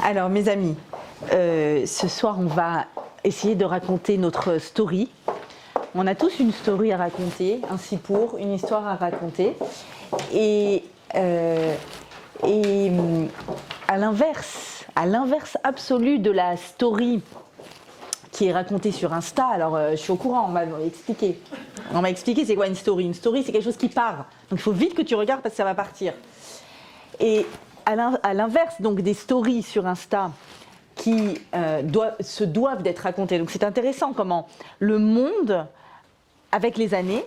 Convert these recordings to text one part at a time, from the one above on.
Alors, mes amis, ce soir, on va essayer de raconter notre story. On a tous une story à raconter, un sipour, une histoire à raconter. Et à l'inverse absolu de la story qui est racontée sur Insta, alors je suis au courant, on m'a expliqué. On m'a expliqué c'est quoi une story. Une story, c'est quelque chose qui part. Donc il faut vite que tu regardes parce que ça va partir. Et à l'inverse donc des stories sur Insta qui se doivent d'être racontées. Donc c'est intéressant comment le monde, avec les années,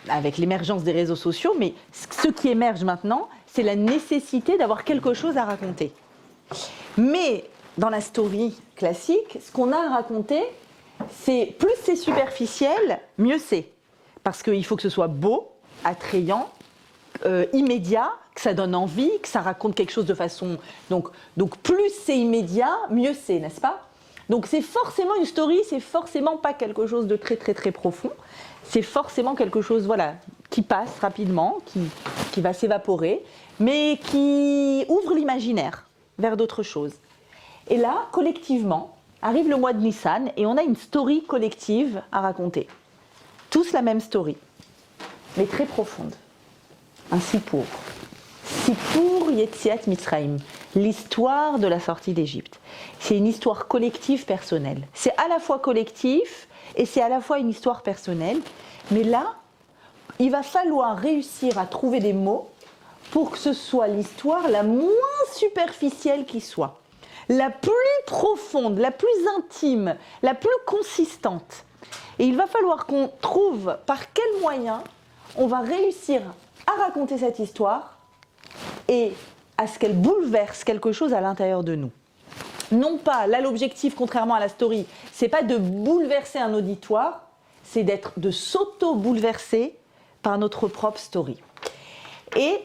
avec l'émergence des réseaux sociaux, mais ce qui émerge maintenant, c'est la nécessité d'avoir quelque chose à raconter. Mais dans la story classique, ce qu'on a à raconter, c'est plus c'est superficiel, mieux c'est. Parce qu'il faut que ce soit beau, attrayant, immédiat, que ça donne envie, que ça raconte quelque chose de façon... Donc plus c'est immédiat, mieux c'est, n'est-ce pas? Donc c'est forcément une story, c'est forcément pas quelque chose de très très très profond. C'est forcément quelque chose qui passe rapidement, qui va s'évaporer, mais qui ouvre l'imaginaire vers d'autres choses. Et là, collectivement, arrive le mois de Nissan et on a une story collective à raconter. Tous la même story, mais très profonde. Un sipour. Sipour Yetziat Mitzrayim, l'histoire de la sortie d'Égypte. C'est une histoire collective personnelle. C'est à la fois collectif et c'est à la fois une histoire personnelle. Mais là, il va falloir réussir à trouver des mots pour que ce soit l'histoire la moins superficielle qui soit. La plus profonde, la plus intime, la plus consistante. Et il va falloir qu'on trouve par quel moyen on va réussir à raconter cette histoire et à ce qu'elle bouleverse quelque chose à l'intérieur de nous. Non pas, là l'objectif, contrairement à la story, c'est pas de bouleverser un auditoire, c'est de s'auto-bouleverser par notre propre story. Et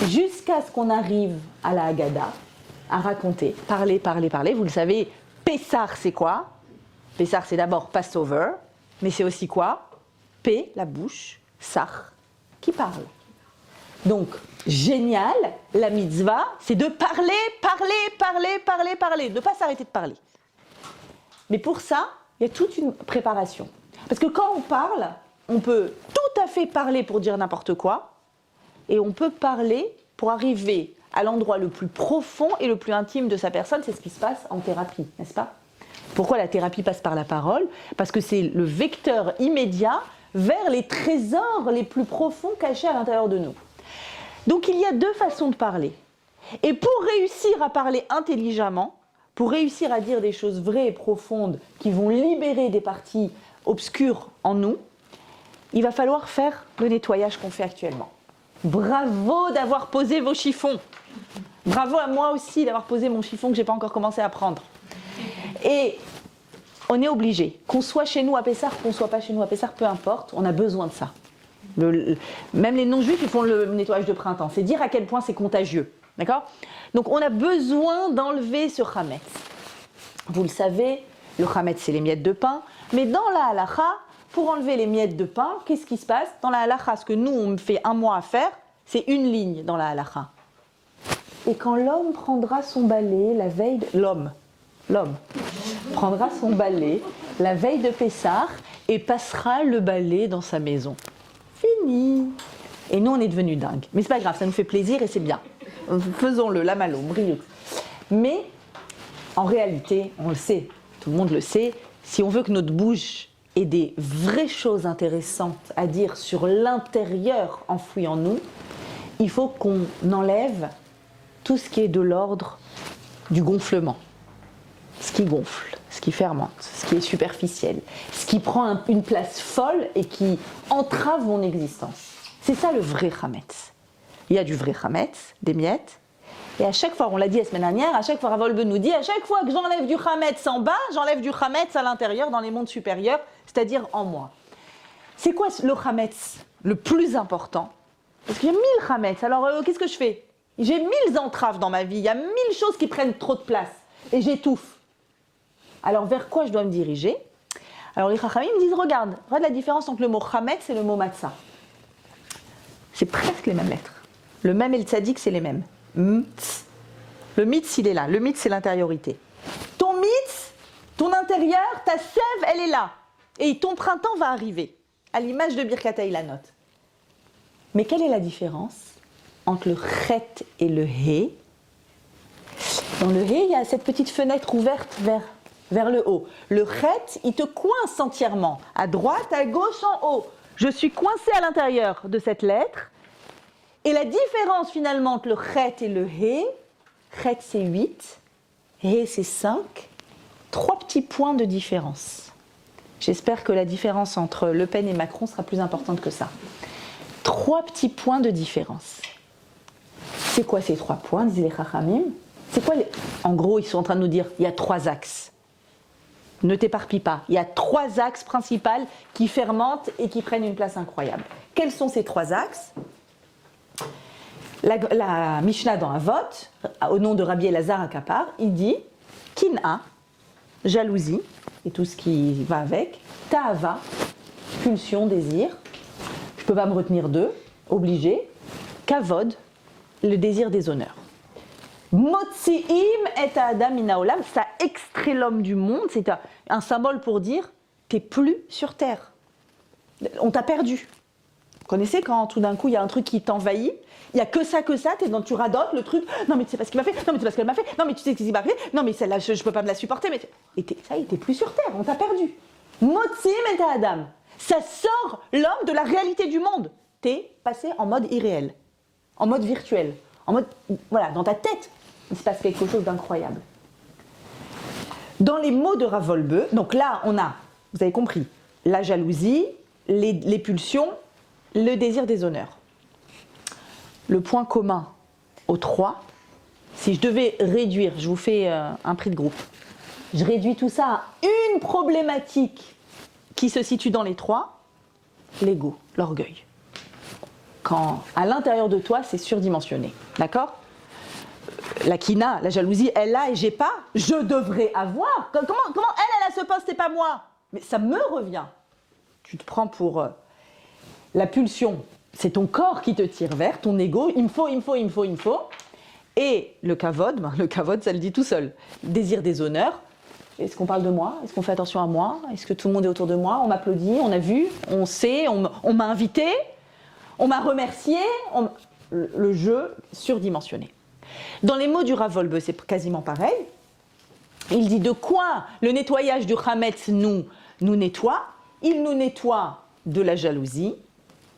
jusqu'à ce qu'on arrive à la Haggadah, à raconter, parler. Vous le savez, Pessah, c'est quoi? Pessah, c'est d'abord Passover, mais c'est aussi quoi? P, la bouche, Sach, qui parle. Donc, génial, la mitzvah, c'est de parler, de ne pas s'arrêter de parler. Mais pour ça, il y a toute une préparation. Parce que quand on parle, on peut tout à fait parler pour dire n'importe quoi, et on peut parler pour arriver à l'endroit le plus profond et le plus intime de sa personne. C'est ce qui se passe en thérapie, n'est-ce pas? Pourquoi la thérapie passe par la parole? Parce que c'est le vecteur immédiat vers les trésors les plus profonds cachés à l'intérieur de nous. Donc il y a deux façons de parler. Et pour réussir à parler intelligemment, pour réussir à dire des choses vraies et profondes qui vont libérer des parties obscures en nous, il va falloir faire le nettoyage qu'on fait actuellement. Bravo d'avoir posé vos chiffons. Bravo à moi aussi d'avoir posé mon chiffon que je n'ai pas encore commencé à prendre. Et on est obligé, qu'on soit chez nous à Pessah, qu'on ne soit pas chez nous à Pessah, peu importe, on a besoin de ça. Même les non-juifs, ils font le nettoyage de printemps. C'est dire à quel point c'est contagieux. D'accord? Donc on a besoin d'enlever ce chametz. Vous le savez, le chametz, c'est les miettes de pain. Mais dans la halacha, pour enlever les miettes de pain, qu'est-ce qui se passe? Dans la halacha, ce que nous, on fait un mois à faire, c'est une ligne dans la halacha. Et quand l'homme prendra son balai la veille de... L'homme prendra son balai la veille de Pessah et passera le balai dans sa maison. Fini. Et nous, on est devenus dingues. Mais c'est pas grave, ça nous fait plaisir et c'est bien. Faisons-le, la malo, brillot. Mais en réalité, on le sait, tout le monde le sait, si on veut que notre bouche ait des vraies choses intéressantes à dire sur l'intérieur enfoui en nous, il faut qu'on enlève tout ce qui est de l'ordre du gonflement. Ce qui gonfle, ce qui fermente, ce qui est superficiel, ce qui prend une place folle et qui entrave mon existence. C'est ça le vrai chametz. Il y a du vrai chametz, des miettes, et à chaque fois, on l'a dit la semaine dernière, à chaque fois Rav Wolbe nous dit, à chaque fois que j'enlève du chametz en bas, j'enlève du chametz à l'intérieur, dans les mondes supérieurs, c'est-à-dire en moi. C'est quoi le chametz le plus important? Parce qu'il y a 1000 chametz, alors qu'est-ce que je fais? J'ai 1000 entraves dans ma vie, il y a 1000 choses qui prennent trop de place, et j'étouffe. Alors, vers quoi je dois me diriger? Alors, les chachamim me disent, regarde la différence entre le mot chametz et le mot matzah. C'est presque les mêmes lettres. Le même et le tzadik, c'est les mêmes. Le mitz, il est là. Le mitz, c'est l'intériorité. Ton mitz, ton intérieur, ta sève, elle est là. Et ton printemps va arriver, à l'image de Birkat Ilanot. Mais quelle est la différence entre le chet et le hé? Dans le hé, il y a cette petite fenêtre ouverte vers le haut. Le chet, il te coince entièrement, à droite, à gauche, en haut. Je suis coincé à l'intérieur de cette lettre. Et la différence finalement entre le chet et le hé, chet c'est 8, hé c'est 5, 3 petits points de différence. J'espère que la différence entre Le Pen et Macron sera plus importante que ça. 3 petits points de différence. C'est quoi ces 3 points, disent les Chachamim? C'est quoi En gros, ils sont en train de nous dire, il y a 3 axes. Ne t'éparpille pas. Il y a 3 axes principaux qui fermentent et qui prennent une place incroyable. Quels sont ces 3 axes? La Mishnah dans Avot, au nom de Rabbi Elazar Akapar, il dit Kin'a, jalousie, et tout ce qui va avec, Ta'ava, pulsion, désir, je ne peux pas me retenir d'eux, obligé, Kavod, le désir des honneurs. Motzi'im et Adam minaolam, ça extrait l'homme du monde, c'est un symbole pour dire t'es plus sur terre. On t'a perdu. Vous connaissez quand tout d'un coup il y a un truc qui t'envahit, il n'y a que ça, tu radotes le truc, non mais tu sais pas ce qu'il m'a fait, non mais tu sais pas ce qu'elle m'a fait, non mais tu sais ce qu'il m'a fait, non mais celle-là je ne peux pas me la supporter, mais ça y est, t'es plus sur terre, on t'a perdu. Motzi'im et Adam, ça sort l'homme de la réalité du monde. T'es passé en mode irréel, en mode virtuel, en mode, voilà, dans ta tête. Il se passe quelque chose d'incroyable. Dans les mots de Rav Wolbe, donc là, on a, vous avez compris, la jalousie, les pulsions, le désir des honneurs. Le point commun aux 3, si je devais réduire, je vous fais un prix de groupe, je réduis tout ça à une problématique qui se situe dans les 3, l'ego, l'orgueil. Quand à l'intérieur de toi, c'est surdimensionné, d'accord? La kina, la jalousie, elle a et j'ai pas, je devrais avoir. Comment elle a ce poste et pas moi? Mais ça me revient. Tu te prends pour la pulsion, c'est ton corps qui te tire vers, ton ego, il me faut. Et le kavod, ça le dit tout seul. Désir des honneurs. Est-ce qu'on parle de moi? Est-ce qu'on fait attention à moi? Est-ce que tout le monde est autour de moi? On m'applaudit, on a vu, on sait, on m'a invité, on m'a remercié. Le jeu surdimensionné. Dans les mots du Rav Wolbe, c'est quasiment pareil. Il dit de quoi le nettoyage du Hametz nous nettoie? Il nous nettoie de la jalousie,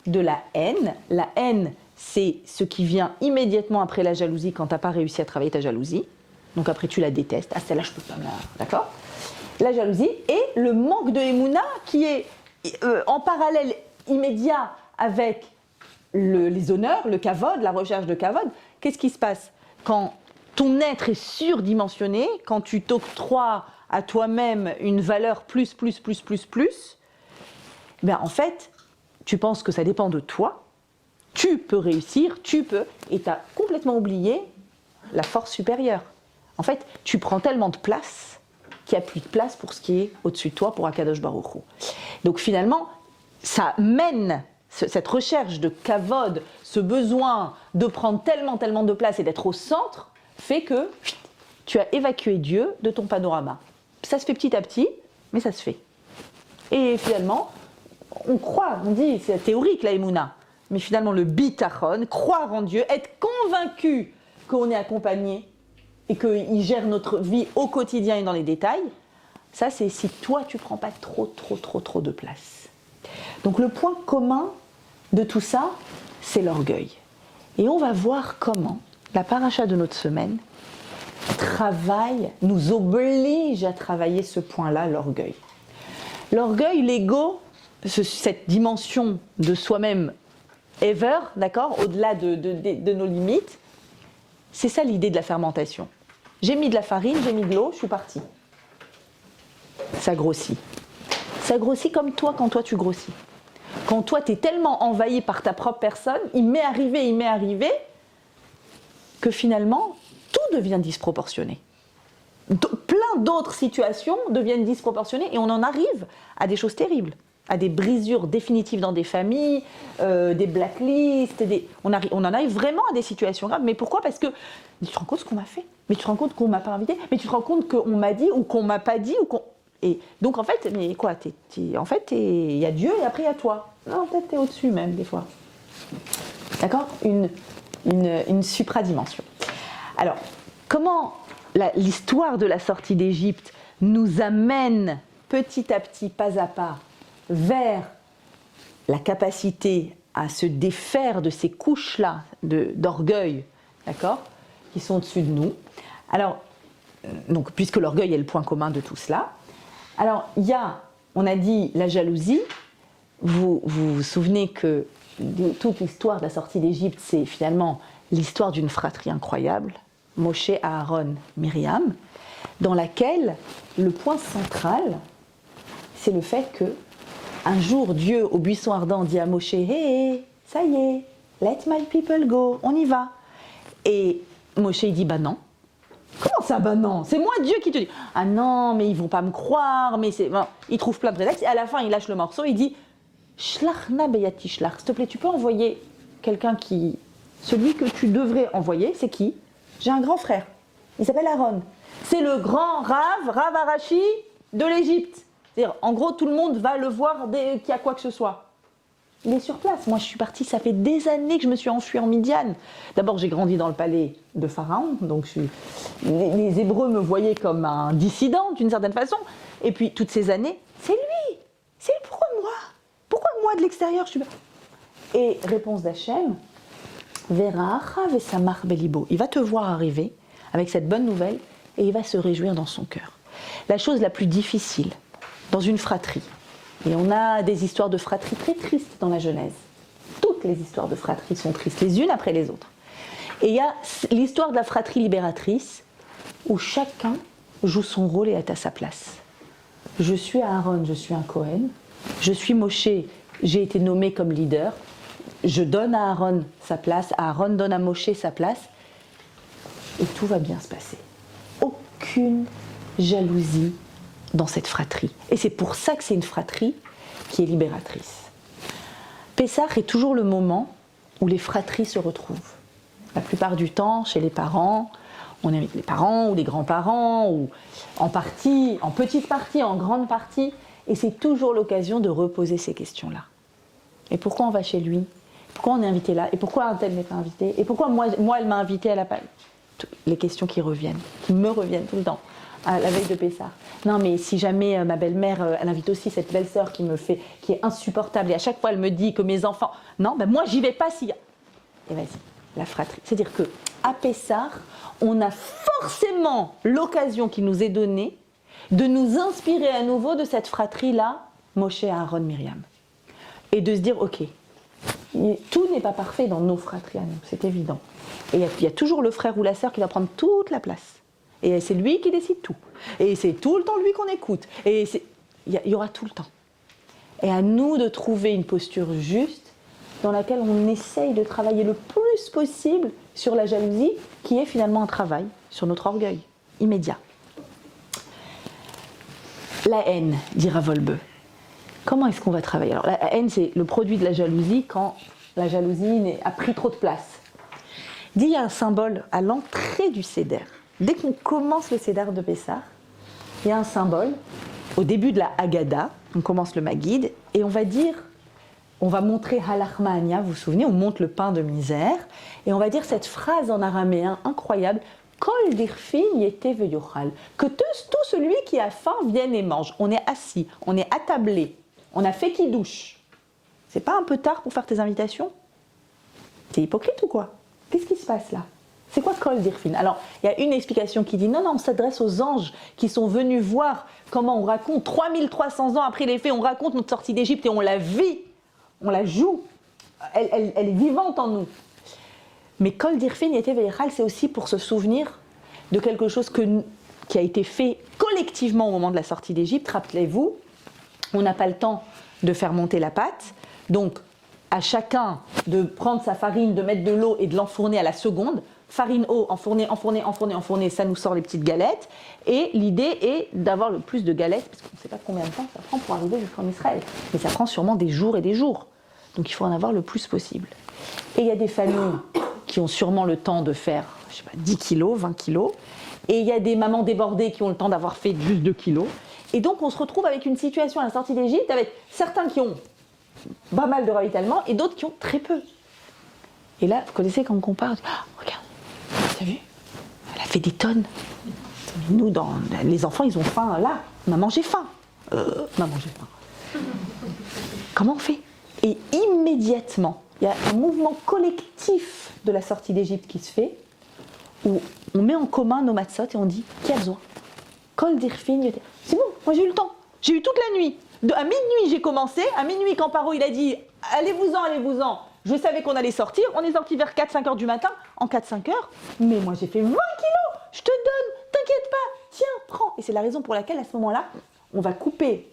de la haine. La haine, c'est ce qui vient immédiatement après la jalousie quand tu n'as pas réussi à travailler ta jalousie. Donc après tu la détestes. Ah celle-là je peux pas me la... D'accord? La jalousie et le manque de Emouna qui est en parallèle immédiat avec les honneurs, le kavod, la recherche de kavod. Qu'est-ce qui se passe quand ton être est surdimensionné, quand tu t'octroies à toi-même une valeur plus, ben en fait, tu penses que ça dépend de toi, tu peux réussir, et tu as complètement oublié la force supérieure. En fait, tu prends tellement de place qu'il n'y a plus de place pour ce qui est au-dessus de toi, pour Akadosh Baruch Hu. Donc finalement, ça mène cette recherche de kavod, ce besoin de prendre tellement de place et d'être au centre, fait que tu as évacué Dieu de ton panorama. Ça se fait petit à petit, mais ça se fait. Et finalement, on croit, on dit, c'est théorique la Emouna, mais finalement le bitachon, croire en Dieu, être convaincu qu'on est accompagné et qu'il gère notre vie au quotidien et dans les détails, ça c'est si toi tu ne prends pas trop de place. Donc le point commun de tout ça, c'est l'orgueil. Et on va voir comment la paracha de notre semaine nous oblige à travailler ce point-là, l'orgueil. L'orgueil, l'ego, cette dimension de soi-même ever, d'accord, au-delà de nos limites, c'est ça l'idée de la fermentation. J'ai mis de la farine, j'ai mis de l'eau, je suis partie. Ça grossit. Ça grossit comme toi quand toi tu grossis. Quand toi, tu es tellement envahi par ta propre personne, il m'est arrivé que finalement, tout devient disproportionné. Plein d'autres situations deviennent disproportionnées et on en arrive à des choses terribles, à des brisures définitives dans des familles, des blacklists, on en arrive vraiment à des situations graves. Mais pourquoi? Parce que tu te rends compte ce qu'on m'a fait. Mais tu te rends compte qu'on m'a pas invité? Mais tu te rends compte qu'on m'a dit ou qu'on m'a pas dit ou qu'on... Et donc en fait, mais quoi, en fait, il y a Dieu et après il y a toi. Non, peut-être t'es au-dessus même des fois. D'accord? Une supradimension. Alors, comment l'histoire de la sortie d'Égypte nous amène petit à petit, pas à pas, vers la capacité à se défaire de ces couches-là d'orgueil, d'accord, qui sont au-dessus de nous. Alors, donc, puisque l'orgueil est le point commun de tout cela. Alors, il y a, on a dit la jalousie. Vous vous souvenez que toute l'histoire de la sortie d'Égypte, c'est finalement l'histoire d'une fratrie incroyable, Moshe, Aaron, Myriam, dans laquelle le point central, c'est le fait que un jour, Dieu, au buisson ardent, dit à Moshe, « Hey, ça y est, let my people go, on y va. » Et Moshe, il dit, « Bah non. » Comment ça, bah non? C'est moi Dieu qui te dit. Ah non, mais ils vont pas me croire, mais c'est... Bon, il trouve plein de prétextes, et à la fin, il lâche le morceau, il dit, « Shlachna beyati shlach. » S'il te plaît, tu peux envoyer quelqu'un qui... Celui que tu devrais envoyer, c'est qui? J'ai un grand frère, il s'appelle Aaron. C'est le grand Rav Arashi de l'Égypte. C'est-à-dire, en gros, tout le monde va le voir dès qu'il y a quoi que ce soit. Il est sur place. Moi, je suis partie, ça fait des années que je me suis enfuie en Midian. D'abord, j'ai grandi dans le palais de Pharaon, donc les Hébreux me voyaient comme un dissident, d'une certaine façon. Et puis, toutes ces années, c'est lui. Pourquoi moi? Pourquoi moi, de l'extérieur, je suis... Et réponse d'Hachem, Vera'acha vesamach belibo. Il va te voir arriver avec cette bonne nouvelle et il va se réjouir dans son cœur. La chose la plus difficile dans une fratrie, et on a des histoires de fratrie très tristes dans la Genèse. Toutes les histoires de fratrie sont tristes, les unes après les autres. Et il y a l'histoire de la fratrie libératrice, où chacun joue son rôle et est à sa place. Je suis Aaron, je suis un Cohen. Je suis Moshe, j'ai été nommé comme leader. Je donne à Aaron sa place, Aaron donne à Moshe sa place. Et tout va bien se passer. Aucune jalousie dans cette fratrie. Et c'est pour ça que c'est une fratrie qui est libératrice. Pessah est toujours le moment où les fratries se retrouvent. La plupart du temps, chez les parents, on invite les parents ou les grands-parents, ou en partie, en petite partie, en grande partie, et c'est toujours l'occasion de reposer ces questions-là. Et pourquoi on va chez lui? Pourquoi on est invité là? Et pourquoi un tel n'est pas invité? Et pourquoi moi elle m'a invité à la paille? Les questions qui reviennent, qui me reviennent tout le temps, à la veille de Pessah. Non mais si jamais ma belle-mère, elle invite aussi cette belle-sœur qui est insupportable, et à chaque fois elle me dit que mes enfants... Non, ben moi j'y vais pas s'il y a... Et vas-y, la fratrie. C'est-à-dire qu'à Pessah, on a forcément l'occasion qui nous est donnée de nous inspirer à nouveau de cette fratrie-là, Moshe, Aaron, Myriam. Et de se dire, ok, tout n'est pas parfait dans nos fratries à nous, c'est évident. Et il y a toujours le frère ou la sœur qui va prendre toute la place. Et c'est lui qui décide tout. Et c'est tout le temps lui qu'on écoute. Et il y aura tout le temps. Et à nous de trouver une posture juste dans laquelle on essaye de travailler le plus possible sur la jalousie, qui est finalement un travail sur notre orgueil immédiat. La haine, dira Volbeu. Comment est-ce qu'on va travailler? Alors la haine, c'est le produit de la jalousie quand la jalousie a pris trop de place. Il y a un symbole à l'entrée du Seder. Dès qu'on commence le Seder de Pessah, il y a un symbole au début de la Haggadah. On commence le Maguid et on va montrer Halachmania, vous vous souvenez, on monte le pain de misère et on va dire cette phrase en araméen incroyable. Kol dirfin yete veyochal. Que tout celui qui a faim vienne et mange. On est assis, on est attablé, on a fait kidouche. C'est pas un peu tard pour faire tes invitations? T'es hypocrite ou quoi? Qu'est-ce qui se passe là? C'est quoi Kol dirfin? Alors, il y a une explication qui dit non, on s'adresse aux anges qui sont venus voir comment on raconte. 3300 ans après les faits, on raconte notre sortie d'Égypte et on la vit, on la joue. Elle est vivante en nous. Mais Kol dirfin yete veyochal, c'est aussi pour se souvenir de quelque chose qui a été fait collectivement au moment de la sortie d'Égypte. Rappelez-vous, on n'a pas le temps de faire monter la pâte, donc à chacun de prendre sa farine, de mettre de l'eau et de l'enfourner à la seconde. Farine, eau, enfourner, ça nous sort les petites galettes. Et l'idée est d'avoir le plus de galettes, parce qu'on ne sait pas combien de temps ça prend pour arriver jusqu'en Israël. Mais ça prend sûrement des jours et des jours. Donc il faut en avoir le plus possible. Et il y a des familles qui ont sûrement le temps de faire je sais pas, 10 kilos, 20 kilos. Et il y a des mamans débordées qui ont le temps d'avoir fait juste 2 kilos. Et donc, on se retrouve avec une situation à la sortie d'Égypte avec certains qui ont pas mal de ravitaillement et d'autres qui ont très peu. Et là, vous connaissez quand on compare, regarde, t'as vu? Elle a fait des tonnes. Nous, les enfants, ils ont faim là. Maman, j'ai faim. Maman, j'ai faim. Comment on fait? Et immédiatement, il y a un mouvement collectif de la sortie d'Égypte qui se fait, où on met en commun nos matzot et on dit qui a besoin. Kol dirfin, c'est bon, moi j'ai eu le temps. J'ai eu toute la nuit. À minuit, j'ai commencé. À minuit, quand Paro il a dit allez-vous-en, allez-vous-en. Je savais qu'on allait sortir. On est sorti vers 4-5 heures du matin. En 4-5 heures, mais moi j'ai fait 20 kilos. Je te donne, t'inquiète pas. Tiens, prends. Et c'est la raison pour laquelle à ce moment-là, on va couper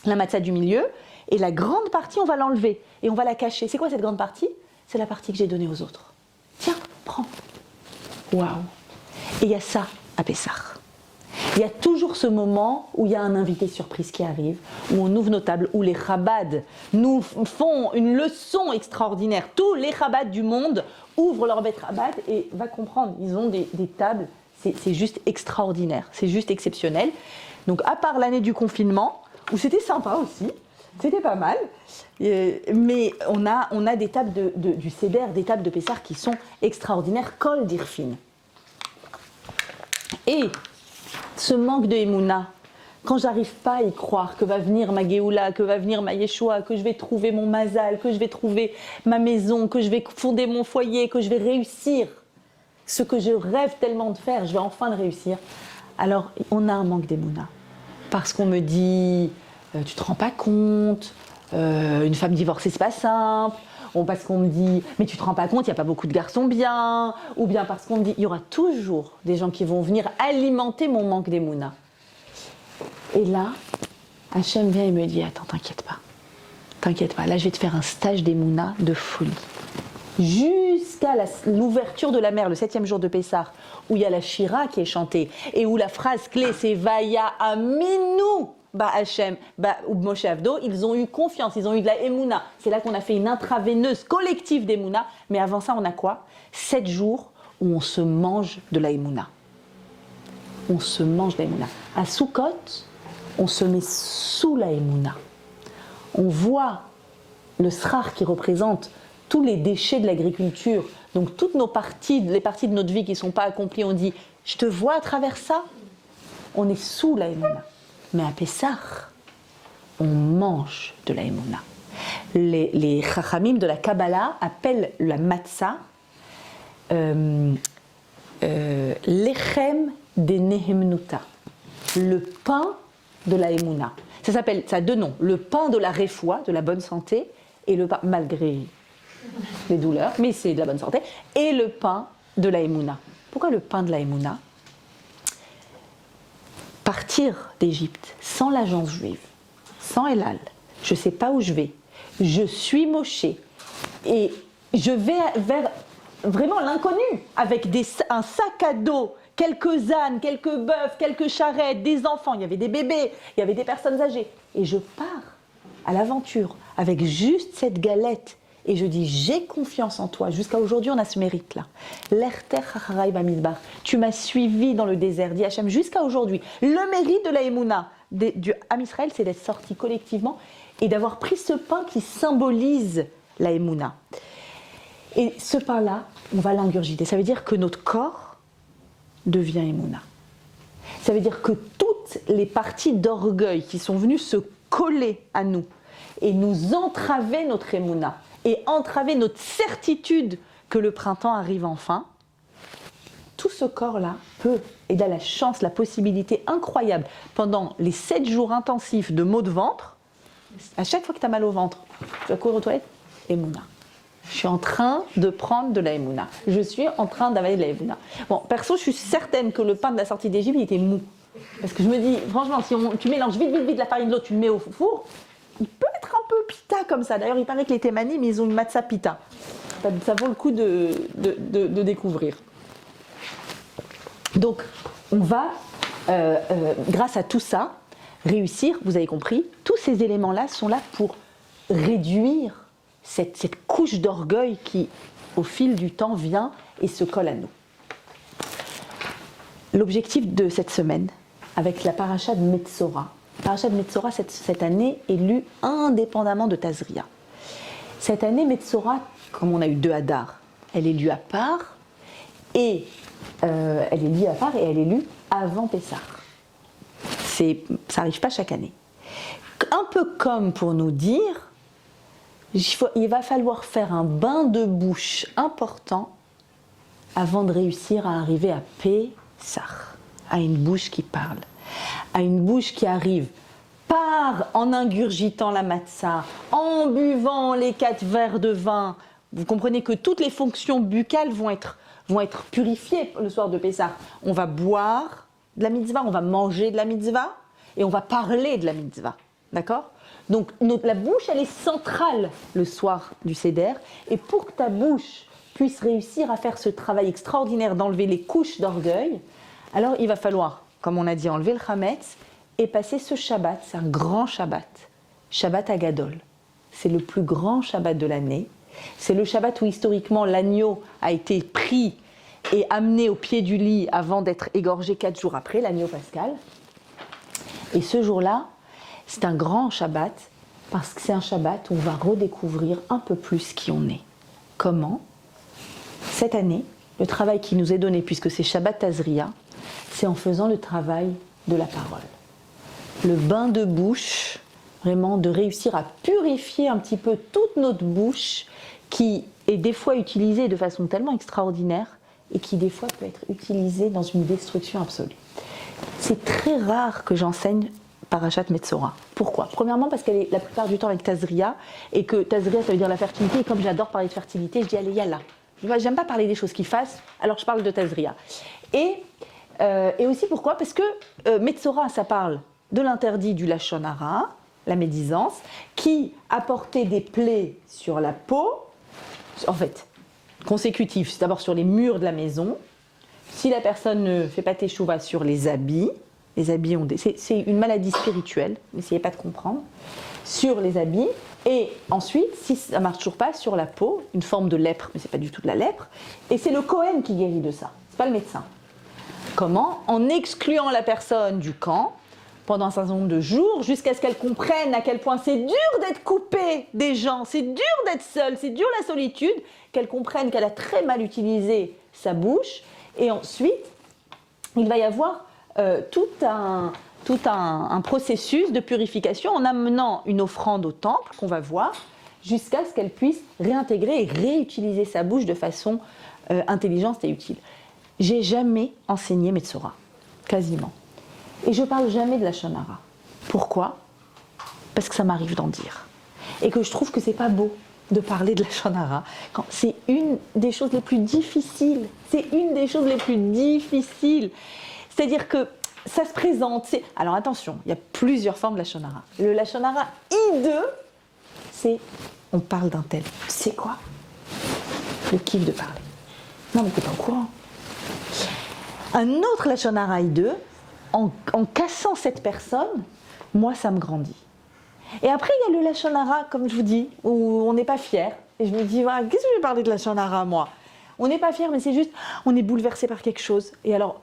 la matzah du milieu et la grande partie, on va l'enlever et on va la cacher. C'est quoi cette grande partie? C'est la partie que j'ai donnée aux autres. Tiens, prends. Waouh. Et il y a ça à Pessah. Il y a toujours ce moment où il y a un invité surprise qui arrive, où on ouvre nos tables, où les Chabad nous font une leçon extraordinaire. Tous les Chabad du monde ouvrent leur bête Chabad et va comprendre, ils ont des tables, c'est juste extraordinaire, c'est juste exceptionnel. Donc à part l'année du confinement, où c'était sympa aussi, c'était pas mal, mais on a des tables du Seder, des tables de Pessah qui sont extraordinaires, Kol Dirfin. Et ce manque de Emouna, quand j'arrive pas à y croire que va venir ma Géoula, que va venir ma Yeshua, que je vais trouver mon Mazal, que je vais trouver ma maison, que je vais fonder mon foyer, que je vais réussir ce que je rêve tellement de faire, je vais enfin le réussir. Alors on a un manque d'Emouna. Parce qu'on me dit, tu te rends pas compte, une femme divorcée c'est pas simple, ou parce qu'on me dit, mais tu te rends pas compte, il n'y a pas beaucoup de garçons bien, ou bien parce qu'on me dit, il y aura toujours des gens qui vont venir alimenter mon manque d'Emouna. Et là, Hachem vient et me dit, attends, t'inquiète pas, là je vais te faire un stage d'Emouna de folie. Jusqu'à l'ouverture de la mer, le 7e jour de Pessah, où il y a la Shira qui est chantée, et où la phrase clé c'est Vaya Aminu Hachem ou Moshe Avdo, ils ont eu confiance, ils ont eu de la Emouna. C'est là qu'on a fait une intraveineuse collective d'Emouna, mais avant ça on a quoi? 7 jours où on se mange de la Emouna. On se mange de la Emouna. À Sukkot, on se met sous la Emouna. On voit le srar qui représente tous les déchets de l'agriculture, donc toutes nos parties, les parties de notre vie qui ne sont pas accomplies, on dit « je te vois à travers ça », on est sous la Emouna. Mais à Pessah, on mange de la Emouna. Les Chachamim de la Kabbalah appellent la matzah lechem de Nehemnuta, le pain de la Emouna. Ça a 2 noms, le pain de la réfoua, de la bonne santé, et le pain, malgré les douleurs, mais c'est de la bonne santé, et le pain de la Emouna. Pourquoi le pain de la Emouna? Partir d'Égypte sans l'agence juive, sans Elal, je ne sais pas où je vais, je suis Moshe, et je vais vers vraiment l'inconnu, avec un sac à dos, quelques ânes, quelques bœufs, quelques charrettes, des enfants, il y avait des bébés, il y avait des personnes âgées, et je pars à l'aventure avec juste cette galette. Et je dis, j'ai confiance en toi. Jusqu'à aujourd'hui, on a ce mérite-là. L'erter hacharai bamidbar. Tu m'as suivi dans le désert, dit Hachem, jusqu'à aujourd'hui. Le mérite de la Emouna du Am Israël, c'est d'être sorti collectivement et d'avoir pris ce pain qui symbolise la Emouna. Et ce pain-là, on va l'ingurgiter. Ça veut dire que notre corps devient Emouna. Ça veut dire que toutes les parties d'orgueil qui sont venues se coller à nous et nous entraver notre Emouna, et entraver notre certitude que le printemps arrive enfin, tout ce corps-là peut, et il a la chance, la possibilité incroyable, pendant les 7 jours intensifs de maux de ventre, à chaque fois que tu as mal au ventre, tu vas courir aux toilettes, Emouna. Je suis en train de prendre de la Emouna. Je suis en train d'avaler de la Emouna. Bon, perso, je suis certaine que le pain de la sortie d'Égypte, il était mou. Parce que je me dis, franchement, si tu mélanges vite la farine de l'eau, tu le mets au four, il peut être un peu pita comme ça. D'ailleurs, il paraît que les Thémanim, ils ont une matzah pita. Ça vaut le coup de découvrir. Donc, on va, grâce à tout ça, réussir, vous avez compris, tous ces éléments-là sont là pour réduire cette couche d'orgueil qui, au fil du temps, vient et se colle à nous. l'objectif de cette semaine, avec la paracha de Metzora. La paracha de Metzora, cette année, est lue indépendamment de Tazria. Cette année, Metzora, comme on a eu 2 Hadar, elle est lue à part, et elle est lue avant Pessah. Ça n'arrive pas chaque année. Un peu comme pour nous dire, il va falloir faire un bain de bouche important avant de réussir à arriver à Pessah, à une bouche qui parle, à une bouche qui arrive par en ingurgitant la matzah, en buvant les 4 verres de vin. Vous comprenez que toutes les fonctions buccales vont être purifiées le soir de Pessah. On va boire de la mitzvah, on va manger de la mitzvah et on va parler de la mitzvah. D'accord ? Donc la bouche, elle est centrale le soir du Seder. Et pour que ta bouche puisse réussir à faire ce travail extraordinaire d'enlever les couches d'orgueil, alors il va falloir, comme on a dit, enlever le chametz et passer ce Shabbat. C'est un grand Shabbat. Shabbat Agadol. C'est le plus grand Shabbat de l'année. C'est le Shabbat où historiquement l'agneau a été pris et amené au pied du lit avant d'être égorgé 4 jours après, l'agneau pascal. Et ce jour-là, c'est un grand Shabbat parce que c'est un Shabbat où on va redécouvrir un peu plus qui on est. Comment ? Cette année, le travail qui nous est donné, puisque c'est Shabbat Tazria, c'est en faisant le travail de la parole. Le bain de bouche, vraiment de réussir à purifier un petit peu toute notre bouche qui est des fois utilisée de façon tellement extraordinaire et qui des fois peut être utilisée dans une destruction absolue. C'est très rare que j'enseigne Parashat Metzora. Pourquoi ? Premièrement parce qu'elle est la plupart du temps avec Tazria et que Tazria ça veut dire la fertilité et comme j'adore parler de fertilité, je dis allez yalla. J'aime pas parler des choses qui fassent, alors je parle de Tazria. Et aussi pourquoi ? Parce que Metzora ça parle de l'interdit du Lachon Hara, la médisance, qui apportait des plaies sur la peau, en fait, consécutifs, c'est d'abord sur les murs de la maison. Si la personne ne fait pas teshuva sur les habits ont c'est une maladie spirituelle, n'essayez pas de comprendre, sur les habits, et ensuite, si ça ne marche toujours pas, sur la peau, une forme de lèpre, mais c'est pas du tout de la lèpre, et c'est le Kohen qui guérit de ça, c'est pas le médecin. Comment ? En excluant la personne du camp, pendant un certain nombre de jours, jusqu'à ce qu'elle comprenne à quel point c'est dur d'être coupée des gens, c'est dur d'être seule, c'est dur la solitude, qu'elle comprenne qu'elle a très mal utilisé sa bouche, et ensuite, il va y avoir tout un processus de purification en amenant une offrande au temple, qu'on va voir, jusqu'à ce qu'elle puisse réintégrer et réutiliser sa bouche de façon intelligente et utile. J'ai jamais enseigné Metzora, quasiment. Et je parle jamais de la Lachon Hara. Pourquoi ? Parce que ça m'arrive d'en dire. Et que je trouve que c'est pas beau de parler de la Lachon Hara. C'est une des choses les plus difficiles. C'est une des choses les plus difficiles. C'est-à-dire que ça se présente. Alors attention, il y a plusieurs formes de Lachon Hara. Le Lachon Hara I2, c'est on parle d'un tel. Tu sais quoi ? Le kiff de parler. Non mais t'es pas au courant. Un autre Lachon Hara I2, en cassant cette personne, moi ça me grandit. Et après il y a le Lachon Hara, comme je vous dis, où on n'est pas fier. Et je me dis, voilà, qu'est-ce que je vais parler de Lachon Hara moi ? On n'est pas fier, mais c'est juste, on est bouleversé par quelque chose. Et alors,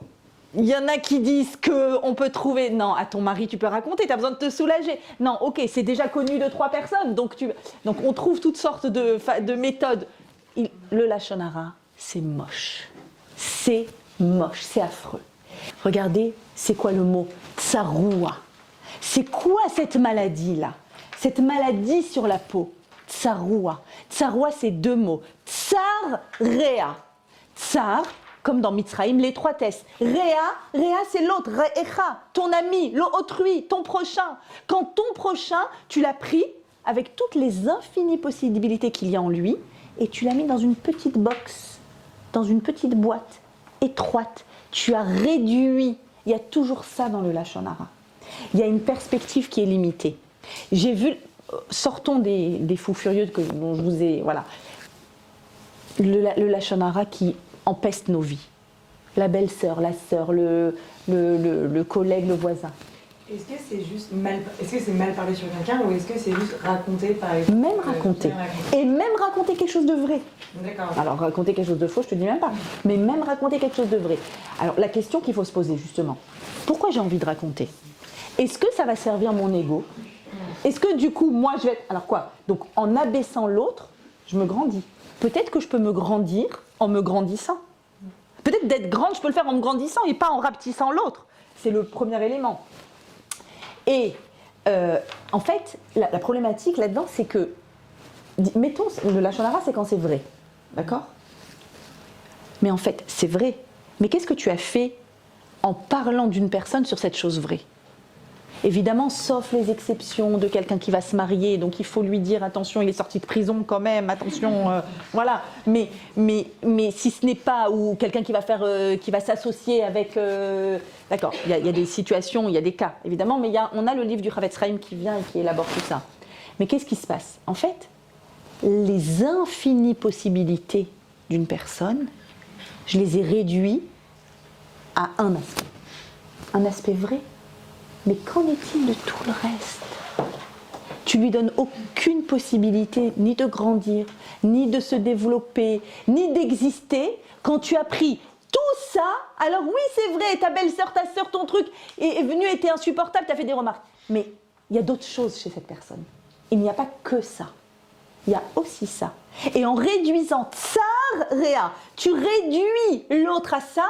il y en a qui disent qu'on peut trouver, non, à ton mari tu peux raconter, tu as besoin de te soulager. Non, ok, c'est déjà connu de 3 personnes, donc on trouve toutes sortes de méthodes. Le Lachon Hara, c'est moche. C'est moche, c'est affreux. Regardez, c'est quoi le mot ? Tsaroua. C'est quoi cette maladie-là ? Cette maladie sur la peau. Tsaroua. Tsaroua, c'est 2 mots. Tsar, Réa. Tsar, comme dans Mitzraïm, l'étroitesse. Réa, c'est l'autre. Récha, ton ami, l'autrui, ton prochain. Quand ton prochain, tu l'as pris avec toutes les infinies possibilités qu'il y a en lui et tu l'as mis dans une petite box, dans une petite boîte étroite. Tu as réduit. Il y a toujours ça dans le Lachon Hara. Il y a une perspective qui est limitée. J'ai vu, sortons des fous furieux dont je vous ai, voilà, le Lachon Hara qui empeste nos vies. La belle-sœur, la sœur, le collègue, le voisin. Est-ce que c'est juste est-ce que c'est mal parler sur quelqu'un ou est-ce que c'est juste raconter par exemple Même raconter. Et même raconter quelque chose de vrai. D'accord. Alors raconter quelque chose de faux, je te dis même pas. Mais même raconter quelque chose de vrai. Alors la question qu'il faut se poser justement, pourquoi j'ai envie de raconter? Est-ce que ça va servir mon ego? Est-ce que du coup, moi je vais être... Alors quoi? Donc en abaissant l'autre, je me grandis. Peut-être que je peux me grandir en me grandissant. Peut-être d'être grande, je peux le faire en me grandissant et pas en rapetissant l'autre. C'est le premier élément. Et en fait, la problématique là-dedans, c'est que, mettons, le lachon hara, c'est quand c'est vrai. D'accord? Mais en fait, c'est vrai. Mais qu'est-ce que tu as fait en parlant d'une personne sur cette chose vraie? Évidemment, sauf les exceptions de quelqu'un qui va se marier, donc il faut lui dire attention, il est sorti de prison quand même, attention, voilà. Mais si ce n'est pas, ou quelqu'un qui va qui va s'associer avec, d'accord, il y a des situations, il y a des cas, évidemment, mais on a le livre du Chavetz Chaim qui vient et qui élabore tout ça. Mais qu'est-ce qui se passe? En fait, les infinies possibilités d'une personne, je les ai réduits à un aspect vrai. Mais qu'en est-il de tout le reste? Tu lui donnes aucune possibilité ni de grandir, ni de se développer, ni d'exister quand tu as pris tout ça. Alors oui, c'est vrai, ta belle-sœur, ta sœur, ton truc est venue, était insupportable, tu as fait des remarques. Mais il y a d'autres choses chez cette personne. Il n'y a pas que ça. Il y a aussi ça. Et en réduisant tsar réa, tu réduis l'autre à ça,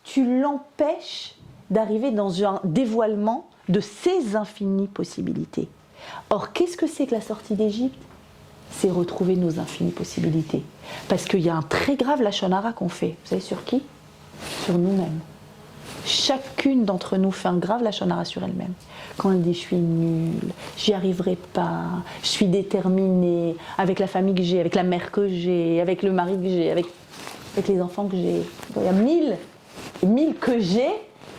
tu l'empêches d'arriver dans un dévoilement de ses infinies possibilités. Or, qu'est-ce que c'est que la sortie d'Égypte? C'est retrouver nos infinies possibilités. Parce qu'il y a un très grave lachon hara qu'on fait. Vous savez sur qui? Sur nous-mêmes. Chacune d'entre nous fait un grave lachon hara sur elle-même. Quand elle dit je suis nulle, j'y arriverai pas, je suis déterminée, avec la famille que j'ai, avec la mère que j'ai, avec le mari que j'ai, avec les enfants que j'ai. Il y a mille que j'ai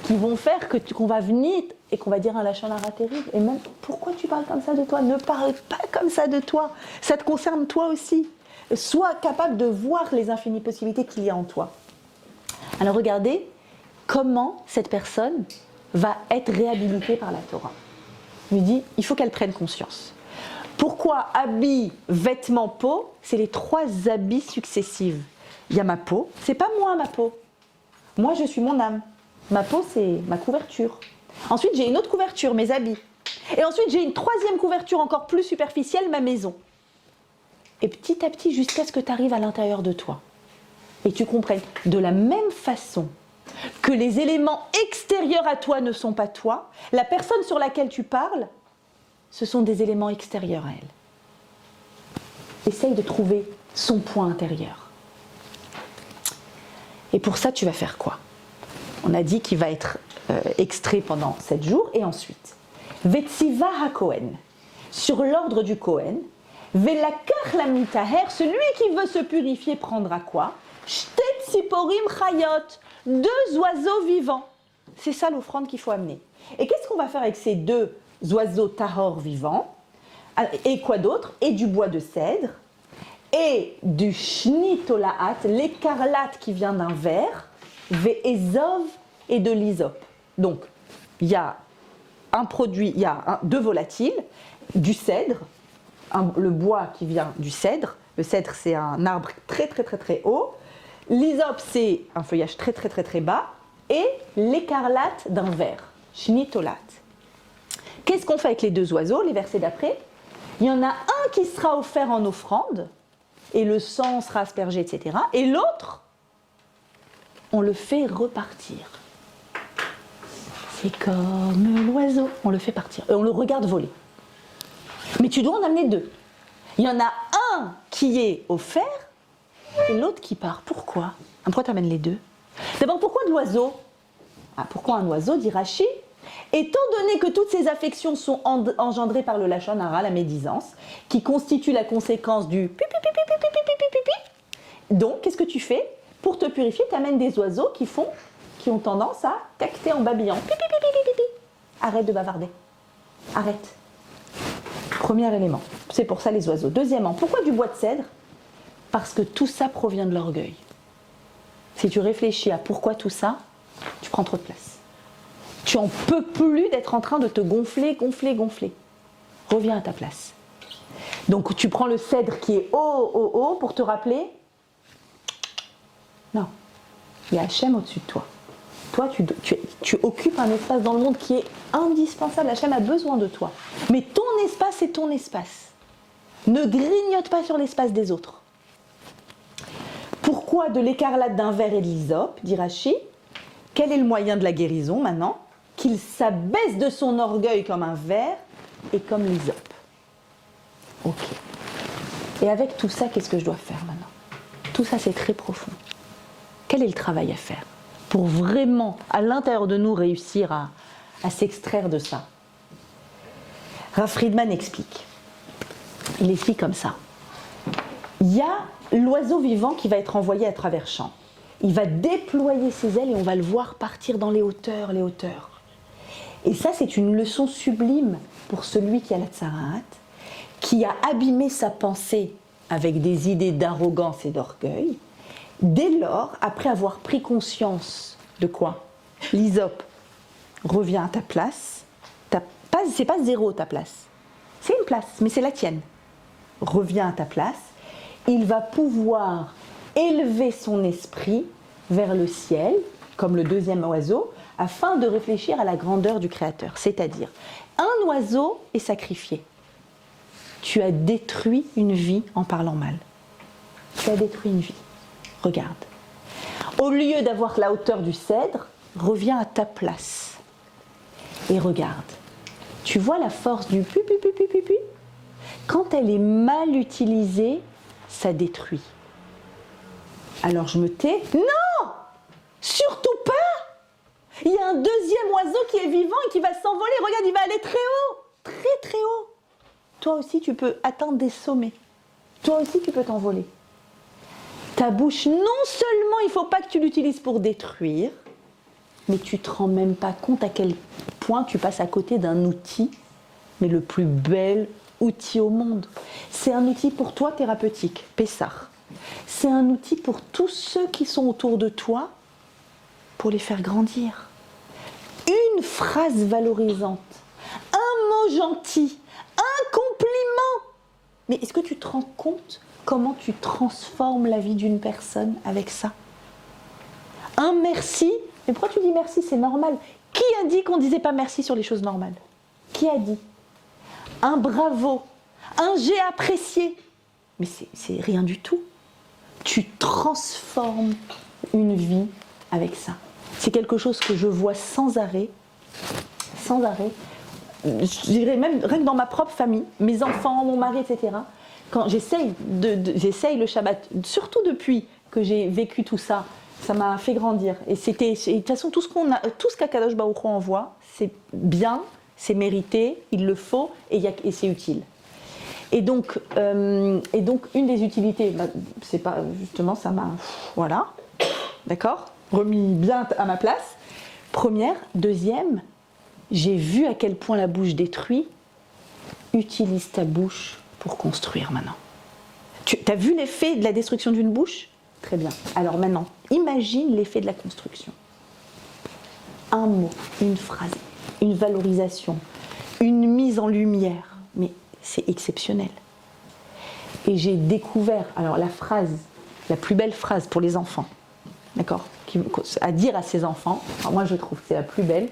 qui vont faire qu'on va venir et qu'on va dire un lachon hara terrible. Et même, pourquoi tu parles comme ça de toi? Ne parle pas comme ça de toi. Ça te concerne toi aussi. Sois capable de voir les infinies possibilités qu'il y a en toi. Alors regardez comment cette personne va être réhabilitée par la Torah. Il lui dit, il faut qu'elle prenne conscience. Pourquoi habits, vêtements, peau? C'est les 3 habits successifs. Il y a ma peau, c'est pas moi ma peau. Moi je suis mon âme. Ma peau, c'est ma couverture. Ensuite, j'ai une autre couverture, mes habits. Et ensuite, j'ai une 3e couverture encore plus superficielle, ma maison. Et petit à petit, jusqu'à ce que tu arrives à l'intérieur de toi. Et tu comprennes, de la même façon que les éléments extérieurs à toi ne sont pas toi, la personne sur laquelle tu parles, ce sont des éléments extérieurs à elle. Essaye de trouver son point intérieur. Et pour ça, tu vas faire quoi? On a dit qu'il va être extrait pendant 7 jours et ensuite Vetziva HaKohen, sur l'ordre du Kohen, Velakach la mitaher, celui qui veut se purifier prendra quoi? Shtet siporim chayot, 2 oiseaux vivants. C'est ça l'offrande qu'il faut amener. Et qu'est-ce qu'on va faire avec ces 2 oiseaux tahor vivants? Et quoi d'autre? Et du bois de cèdre, et du shnitolaat, l'écarlate qui vient d'un verre, ve'ezov et de l'hysope. Donc, il y a un produit, il y a 2 volatiles, du cèdre, le bois qui vient du cèdre. Le cèdre, c'est un arbre très très très très haut. L'hysope, c'est un feuillage très très très très bas. Et l'écarlate d'un verre, shnitolat. Qu'est-ce qu'on fait avec les 2 oiseaux, les versets d'après? Il y en a un qui sera offert en offrande, et le sang sera aspergé, etc. Et l'autre, on le fait repartir. C'est comme l'oiseau, on le fait partir. Et on le regarde voler. Mais tu dois en amener 2. Il y en a un qui est offert et l'autre qui part. Pourquoi? Pourquoi tu amènes les 2? D'abord, pourquoi de l'oiseau? Pourquoi un oiseau, dit Rashi? Étant donné que toutes ces affections sont engendrées par le lachon hara, la médisance, qui constitue la conséquence du pipi, pipi, pipi, pipi, pipi, pipi. Donc, qu'est-ce que tu fais? Pour te purifier, tu amènes des oiseaux qui ont tendance à tacter en babillant. Pipi, pipi, pipi, pipi. Arrête de bavarder. Arrête. Premier élément. C'est pour ça les oiseaux. Deuxièmement, pourquoi du bois de cèdre? Parce que tout ça provient de l'orgueil. Si tu réfléchis à pourquoi tout ça, tu prends trop de place. Tu en peux plus d'être en train de te gonfler, gonfler, gonfler. Reviens à ta place. Donc tu prends le cèdre qui est haut pour te rappeler. Non, il y a Hachem au-dessus de toi. Toi, tu occupes un espace dans le monde qui est indispensable. Hachem a besoin de toi. Mais ton espace est ton espace. Ne grignote pas sur l'espace des autres. Pourquoi de l'écarlate d'un verre et de l'hysope, dit Rashi? Quel est le moyen de la guérison maintenant? Qu'il s'abaisse de son orgueil comme un verre et comme l'hysope. Ok. Et avec tout ça, qu'est-ce que je dois faire maintenant? Tout ça, c'est très profond. Quel est le travail à faire pour vraiment, à l'intérieur de nous, réussir à s'extraire de ça? Rav Friedman explique. Il explique comme ça. Il y a l'oiseau vivant qui va être envoyé à travers champs. Il va déployer ses ailes et on va le voir partir dans les hauteurs, les hauteurs. Et ça, c'est une leçon sublime pour celui qui a la tsaraat, qui a abîmé sa pensée avec des idées d'arrogance et d'orgueil. Dès lors, après avoir pris conscience de quoi? L'hysope, reviens à ta place. C'est pas zéro ta place. C'est une place, mais c'est la tienne. Reviens à ta place. Il va pouvoir élever son esprit vers le ciel, comme le deuxième oiseau, afin de réfléchir à la grandeur du Créateur. C'est-à-dire, un oiseau est sacrifié. Tu as détruit une vie en parlant mal. Tu as détruit une vie. Regarde. Au lieu d'avoir la hauteur du cèdre, reviens à ta place. Et regarde. Tu vois la force du pu. Quand elle est mal utilisée, ça détruit. Alors je me tais. Non! Surtout pas! Il y a un deuxième oiseau qui est vivant et qui va s'envoler. Regarde, il va aller très haut. Très très haut. Toi aussi, tu peux atteindre des sommets. Toi aussi, tu peux t'envoler. Ta bouche, non seulement il ne faut pas que tu l'utilises pour détruire, mais tu ne te rends même pas compte à quel point tu passes à côté d'un outil, mais le plus bel outil au monde. C'est un outil pour toi thérapeutique, Pessar. C'est un outil pour tous ceux qui sont autour de toi, pour les faire grandir. Une phrase valorisante, un mot gentil, un compliment. Mais est-ce que tu te rends compte comment tu transformes la vie d'une personne avec ça? Un merci. Mais pourquoi tu dis merci? C'est normal. Qui a dit qu'on ne disait pas merci sur les choses normales? Qui a dit? Un bravo, un j'ai apprécié. Mais c'est rien du tout. Tu transformes une vie avec ça. C'est quelque chose que je vois sans arrêt. Sans arrêt. Je dirais même rien que dans ma propre famille, mes enfants, mon mari, etc. Quand j'essaye le Shabbat, surtout depuis que j'ai vécu tout ça, ça m'a fait grandir. Et de toute façon, tout ce qu'Akadosh Baruch Hu envoie, c'est bien, c'est mérité, il le faut et c'est utile. Et donc, une des utilités, c'est pas justement ça m'a, voilà, d'accord, remis bien à ma place. Première, deuxième, j'ai vu à quel point la bouche détruit. Utilise ta bouche pour construire maintenant. Tu as vu l'effet de la destruction d'une bouche? Très bien. Alors maintenant, imagine l'effet de la construction. Un mot, une phrase, une valorisation, une mise en lumière. Mais c'est exceptionnel. Et j'ai découvert, alors la plus belle phrase pour les enfants, d'accord, à dire à ses enfants, alors moi je trouve que c'est la plus belle,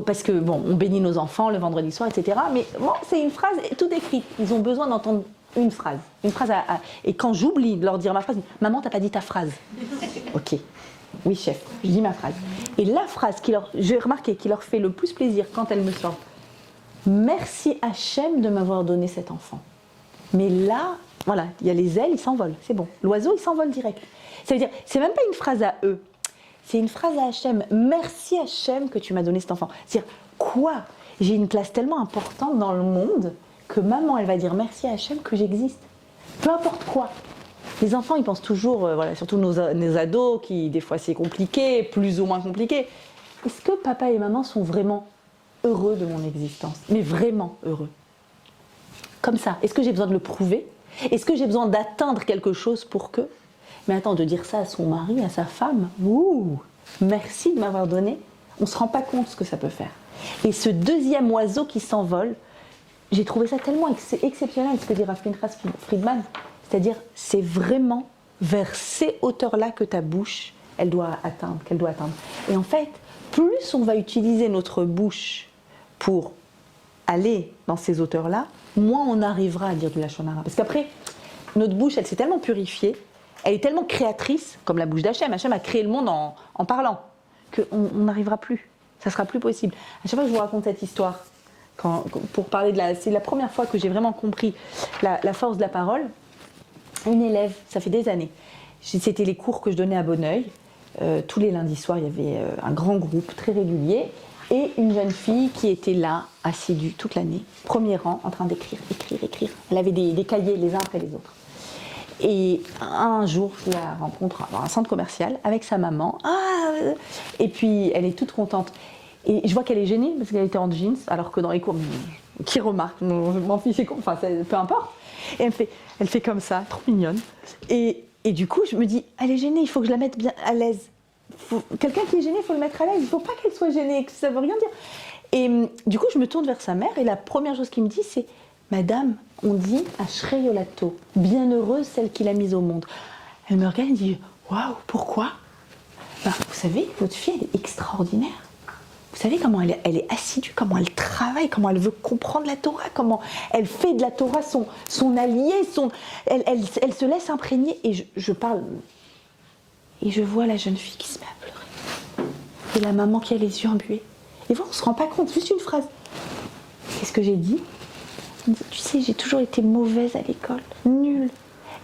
parce que bon, on bénit nos enfants le vendredi soir, etc. Mais bon, c'est une phrase tout écrite. Ils ont besoin d'entendre une phrase. Et quand j'oublie de leur dire ma phrase, maman, t'as pas dit ta phrase. Ok. Oui, chef, je dis ma phrase. Et la phrase j'ai remarqué qui leur fait le plus plaisir quand elle me sort. Merci Hachem de m'avoir donné cet enfant. Mais là, voilà, il y a les ailes, ils s'envolent, c'est bon. L'oiseau, il s'envole direct. Ça veut dire, c'est même pas une phrase à eux, c'est une phrase à Hachem. Merci Hachem que tu m'as donné cet enfant. C'est-à-dire, quoi? J'ai une place tellement importante dans le monde que maman, elle va dire merci à Hachem que j'existe. Peu importe quoi. Les enfants, ils pensent toujours, voilà, surtout nos ados, qui des fois c'est compliqué, plus ou moins compliqué. Est-ce que papa et maman sont vraiment heureux de mon existence? Mais vraiment heureux. Comme ça. Est-ce que j'ai besoin de le prouver? Est-ce que j'ai besoin d'atteindre quelque chose pour que? Mais attends, de dire ça à son mari, à sa femme, ouh, merci de m'avoir donné On ne se rend pas compte de ce que ça peut faire. Et ce deuxième oiseau qui s'envole, j'ai trouvé ça tellement exceptionnel, ce que dit Rav Pinchas Friedman. C'est-à-dire, c'est vraiment vers ces hauteurs-là que ta bouche, qu'elle doit atteindre. Et en fait, plus on va utiliser notre bouche pour aller dans ces hauteurs-là, moins on arrivera à dire du Lachon Hara. Parce qu'après, notre bouche, elle s'est tellement purifiée, elle est tellement créatrice, comme la bouche d'Hachem. Hachem a créé le monde en parlant, qu'on n'arrivera plus. Ça ne sera plus possible. À chaque fois que je vous raconte cette histoire, pour parler c'est la première fois que j'ai vraiment compris la force de la parole. Une élève, ça fait des années, c'était les cours que je donnais à Bonneuil. Tous les lundis soirs, il y avait un grand groupe très régulier et une jeune fille qui était là, assidue toute l'année, premier rang, en train d'écrire. Elle avait des cahiers les uns après les autres. Et un jour, je la rencontre dans un centre commercial avec sa maman. Et puis, elle est toute contente. Et je vois qu'elle est gênée parce qu'elle était en jeans, alors que dans les cours, qui remarque, je m'en fiche, enfin, peu importe. Et elle fait comme ça, trop mignonne. Et du coup, je me dis, elle est gênée, il faut que je la mette bien à l'aise. Quelqu'un qui est gêné, il faut le mettre à l'aise. Il ne faut pas qu'elle soit gênée, ça ne veut rien dire. Et du coup, je me tourne vers sa mère et la première chose qu'il me dit, c'est « Madame, on dit Ashrei Yolato, bienheureuse celle qu'il a mise au monde. » Elle me regarde et dit « Waouh, pourquoi ?» Vous savez, votre fille, elle est extraordinaire. Vous savez comment elle est assidue, comment elle travaille, comment elle veut comprendre la Torah, comment elle fait de la Torah son allié, elle se laisse imprégner. Et je parle, et je vois la jeune fille qui se met à pleurer. Et la maman qui a les yeux embués. Et vous, on ne se rend pas compte, juste une phrase. Qu'est-ce que j'ai dit ? Tu sais, j'ai toujours été mauvaise à l'école, nulle.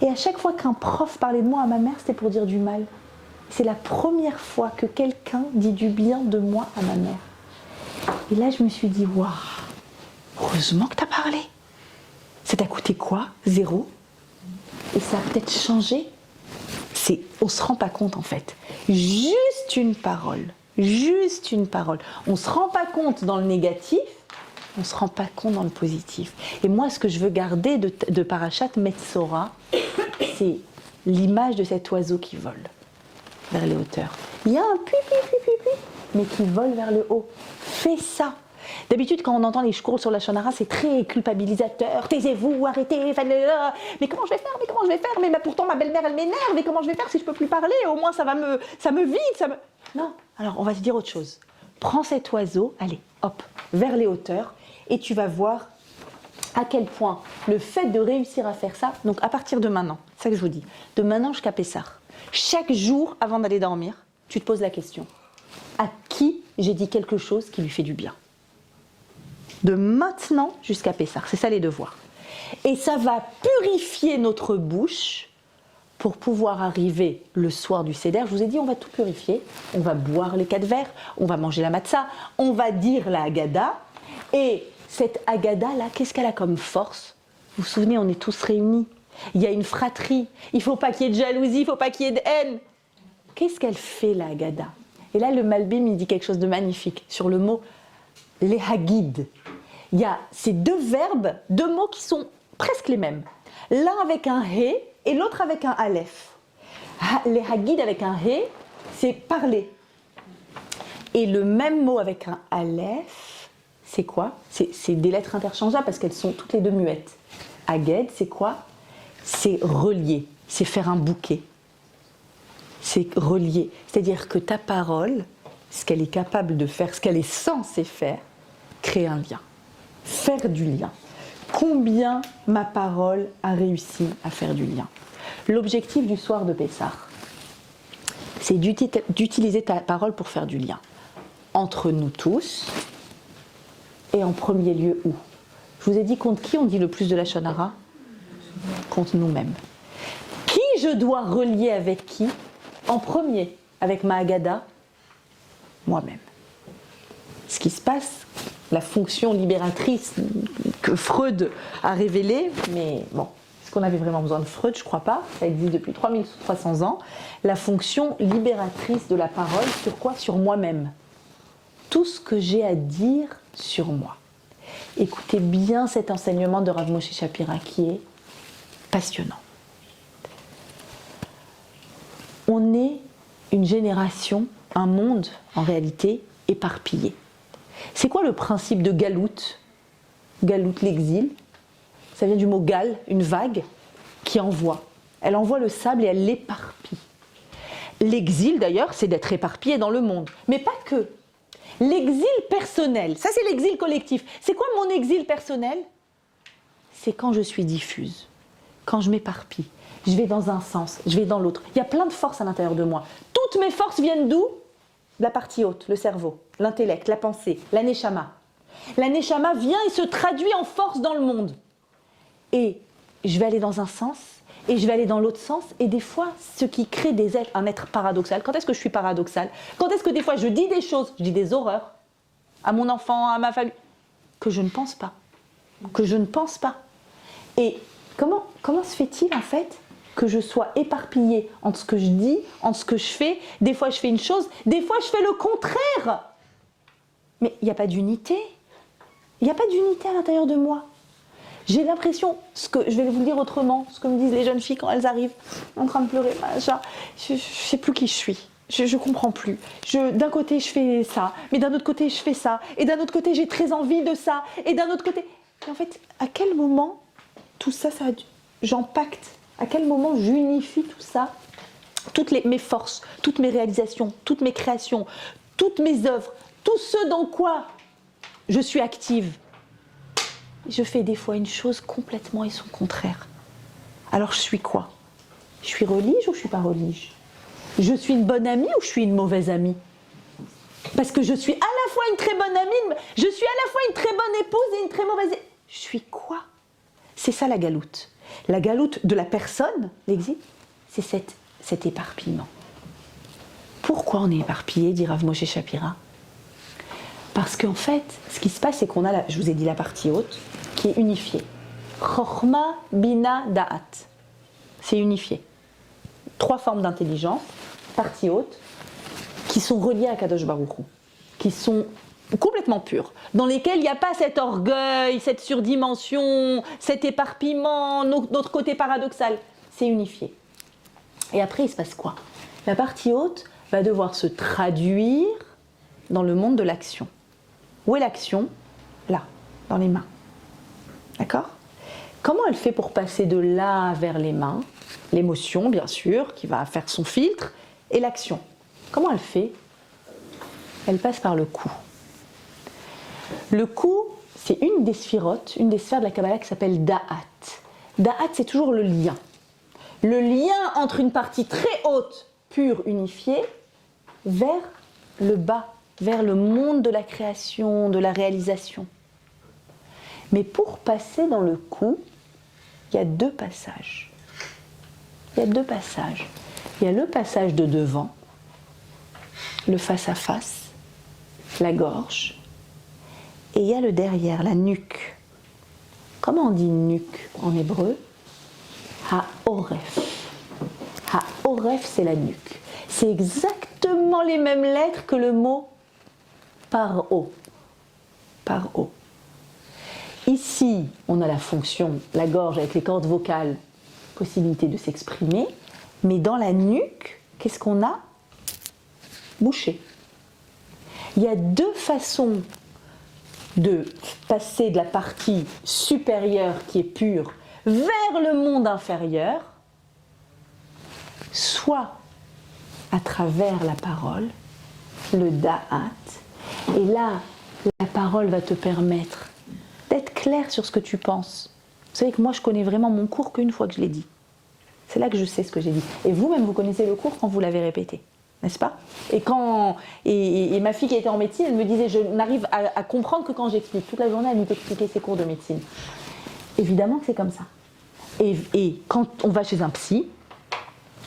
Et à chaque fois qu'un prof parlait de moi à ma mère, c'était pour dire du mal. C'est la première fois que quelqu'un dit du bien de moi à ma mère. Et là, je me suis dit, waouh, heureusement que tu as parlé. Ça t'a coûté quoi ? 0 ? Et ça a peut-être changé. On ne se rend pas compte en fait. Juste une parole. On ne se rend pas compte dans le négatif, on ne se rend pas compte dans le positif. Et moi, ce que je veux garder de Parashat Metzora, c'est l'image de cet oiseau qui vole vers les hauteurs. Il y a un pui, mais qui vole vers le haut. Fais ça. D'habitude, quand on entend les shkouls sur la Lachon Hara, c'est très culpabilisateur. Taisez-vous, arrêtez, mais comment je vais faire, mais pourtant ma belle-mère, elle m'énerve, mais comment je vais faire si je ne peux plus parler ? Au moins, ça me vide, Non, alors on va se dire autre chose. Prends cet oiseau, allez, hop, vers les hauteurs, et tu vas voir à quel point le fait de réussir à faire ça, donc à partir de maintenant, c'est ça que je vous dis, de maintenant jusqu'à Pessah, chaque jour avant d'aller dormir, tu te poses la question, à qui j'ai dit quelque chose qui lui fait du bien ? De maintenant jusqu'à Pessah, c'est ça les devoirs. Et ça va purifier notre bouche pour pouvoir arriver le soir du Seder. Je vous ai dit, on va tout purifier. On va boire les 4 verres, on va manger la matzah, on va dire la Haggadah. Et cette Haggadah-là, qu'est-ce qu'elle a comme force ? Vous vous souvenez, on est tous réunis. Il y a une fratrie. Il ne faut pas qu'il y ait de jalousie, il ne faut pas qu'il y ait de haine. Qu'est-ce qu'elle fait, la Haggadah ? Et là, le Malbim, il dit quelque chose de magnifique sur le mot « les hagid ». Il y a ces 2 verbes, 2 mots qui sont presque les mêmes. L'un avec un he et l'autre avec un aleph. Les hagid avec un he, c'est parler. Et le même mot avec un aleph, c'est quoi ? C'est des lettres interchangeables parce qu'elles sont toutes les 2 muettes. Haged, c'est quoi ? C'est relier, c'est faire un bouquet. C'est relier. C'est-à-dire que ta parole, ce qu'elle est capable de faire, ce qu'elle est censée faire, créer un lien. Faire du lien. Combien ma parole a réussi à faire du lien ? L'objectif du soir de Pessah, c'est d'utiliser ta parole pour faire du lien. Entre nous tous, et en premier lieu où ? Je vous ai dit contre qui on dit le plus de la Lachon Hara ? Contre nous-mêmes. Qui je dois relier avec qui ? En premier, avec ma Haggadah, moi-même. Ce qui se passe, la fonction libératrice que Freud a révélée, mais bon, est-ce qu'on avait vraiment besoin de Freud ? Je ne crois pas, ça existe depuis 3300 ans. La fonction libératrice de la parole, sur quoi ? Sur moi-même. Tout ce que j'ai à dire sur moi. Écoutez bien cet enseignement de Rav Moshe Shapira qui est passionnant. On est une génération, un monde en réalité, éparpillé. C'est quoi le principe de galoute? Galoute, l'exil. Ça vient du mot gale, une vague qui envoie. Elle envoie le sable et elle l'éparpille. L'exil d'ailleurs, c'est d'être éparpillé dans le monde. Mais pas que. L'exil personnel, ça c'est l'exil collectif. C'est quoi mon exil personnel? C'est quand je suis diffuse, quand je m'éparpille. Je vais dans un sens, je vais dans l'autre. Il y a plein de forces à l'intérieur de moi. Toutes mes forces viennent d'où? De la partie haute, le cerveau, l'intellect, la pensée, la neshama. La neshama vient et se traduit en force dans le monde. Et je vais aller dans un sens, et je vais aller dans l'autre sens, et des fois, ce qui crée un être paradoxal. Quand est-ce que je suis paradoxal? Quand est-ce que des fois je dis des choses, je dis des horreurs à mon enfant, à ma famille, que je ne pense pas. Que je ne pense pas. Et comment se fait-il en fait que je sois éparpillée entre ce que je dis, entre ce que je fais? Des fois je fais une chose, des fois je fais le contraire. Mais il n'y a pas d'unité. Il n'y a pas d'unité à l'intérieur de moi. J'ai l'impression, je vais vous le dire autrement, ce que me disent les jeunes filles quand elles arrivent en train de pleurer, machin, je ne sais plus qui je suis. Je ne comprends plus. D'un côté, je fais ça, mais d'un autre côté, je fais ça. Et d'un autre côté, j'ai très envie de ça. Et d'un autre côté... Et en fait, à quel moment tout ça, j'empacte? À quel moment j'unifie tout ça? Mes forces, toutes mes réalisations, toutes mes créations, toutes mes œuvres, tout ce dans quoi je suis active. Je fais des fois une chose complètement et son contraire. Alors je suis quoi? Je suis relige ou je suis pas relige? Je suis une bonne amie ou je suis une mauvaise amie? Parce que je suis à la fois une très bonne amie, je suis à la fois une très bonne épouse et une très mauvaise... Je suis quoi? C'est ça la galoute. La galoute de la personne, l'exil, c'est cet éparpillement. Pourquoi on est éparpillé, dit Rav Moshe Shapira? Parce qu'en fait, ce qui se passe, c'est qu'on a, je vous ai dit, la partie haute, qui est unifiée. Chokhma, Bina, Da'at. C'est unifié. 3 formes d'intelligence, partie haute, qui sont reliées à Kadosh Baruch Hu, qui sont complètement pures, dans lesquelles il n'y a pas cet orgueil, cette surdimension, cet éparpillement, notre côté paradoxal. C'est unifié. Et après, il se passe quoi? La partie haute va devoir se traduire dans le monde de l'action. Où est l'action? Là, dans les mains. D'accord? Comment elle fait pour passer de là vers les mains? L'émotion, bien sûr, qui va faire son filtre, et l'action. Comment elle fait? Elle passe par le cou. Le cou, c'est une des sphirotes, une des sphères de la Kabbalah qui s'appelle Da'at. Da'at, c'est toujours le lien. Le lien entre une partie très haute, pure, unifiée, vers le bas, vers le monde de la création, de la réalisation. Mais pour passer dans le cou, il y a 2 passages. Il y a 2 passages. Il y a le passage de devant, le face-à-face, la gorge, et il y a le derrière, la nuque. Comment on dit nuque en hébreu? Ha-oref. Ha-oref, c'est la nuque. C'est exactement les mêmes lettres que le mot par-haut. Par-haut. Ici, on a la fonction, la gorge avec les cordes vocales, possibilité de s'exprimer, mais dans la nuque, qu'est-ce qu'on a? Bouché. Il y a 2 façons de passer de la partie supérieure qui est pure vers le monde inférieur, soit à travers la parole, le da'at, et là, la parole va te permettre d'être clair sur ce que tu penses. Vous savez que moi, je connais vraiment mon cours qu'une fois que je l'ai dit. C'est là que je sais ce que j'ai dit. Et vous-même, vous connaissez le cours quand vous l'avez répété, n'est-ce pas? Et ma fille qui était en médecine, elle me disait, je n'arrive à comprendre que quand j'explique. Toute la journée, elle m'expliquait ses cours de médecine. Évidemment que c'est comme ça. Et quand on va chez un psy,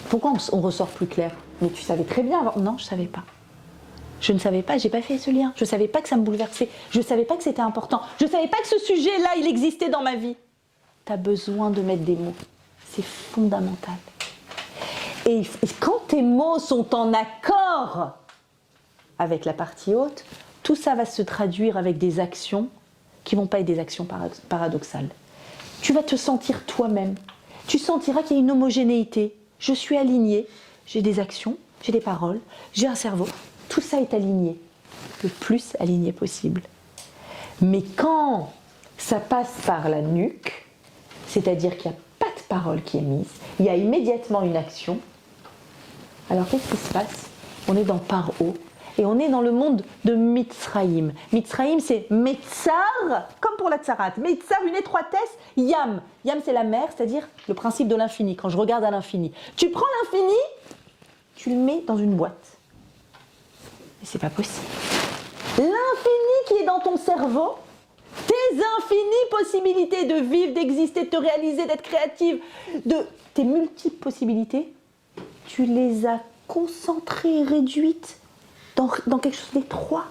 pourquoi on ressort plus clair? Mais tu savais très bien avant. Non, je ne savais pas. Je ne savais pas, j'ai pas fait ce lien. Je ne savais pas que ça me bouleversait. Je ne savais pas que c'était important. Je ne savais pas que ce sujet-là, il existait dans ma vie. Tu as besoin de mettre des mots. C'est fondamental. Et quand tes mots sont en accord avec la partie haute, tout ça va se traduire avec des actions qui ne vont pas être des actions paradoxales. Tu vas te sentir toi-même. Tu sentiras qu'il y a une homogénéité. Je suis alignée. J'ai des actions, j'ai des paroles, j'ai un cerveau. Tout ça est aligné. le plus aligné possible. Mais quand ça passe par la nuque, c'est-à-dire qu'il n'y a pas de parole qui est mise, il y a immédiatement une action, alors qu'est-ce qui se passe? On est dans Paro et on est dans le monde de Mitzraïm. Mitzraïm, c'est Metzar, comme pour la Tsarat. Metzar, une étroitesse, Yam. Yam, c'est la mer, c'est-à-dire le principe de l'infini, quand je regarde à l'infini. Tu prends l'infini, tu le mets dans une boîte. Mais c'est pas possible. L'infini qui est dans ton cerveau, tes infinies possibilités de vivre, d'exister, de te réaliser, d'être créative, de tes multiples possibilités, tu les as concentrées, réduites dans quelque chose d'étroit.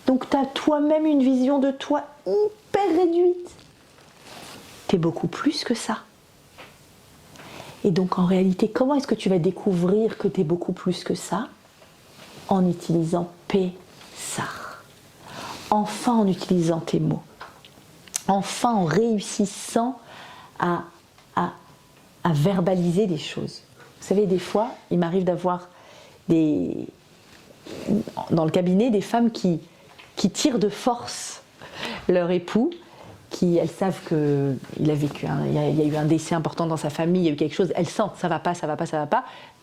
Donc tu as toi-même une vision de toi hyper réduite. Tu es beaucoup plus que ça. Et donc en réalité, comment est-ce que tu vas découvrir que tu es beaucoup plus que ça? En utilisant Pessar. Enfin en utilisant tes mots. Enfin en réussissant à verbaliser des choses. Vous savez, des fois, il m'arrive d'avoir dans le cabinet des femmes qui tirent de force leur époux, elles savent qu'il a vécu, il y a eu un décès important dans sa famille, il y a eu quelque chose, elles sentent ça va pas.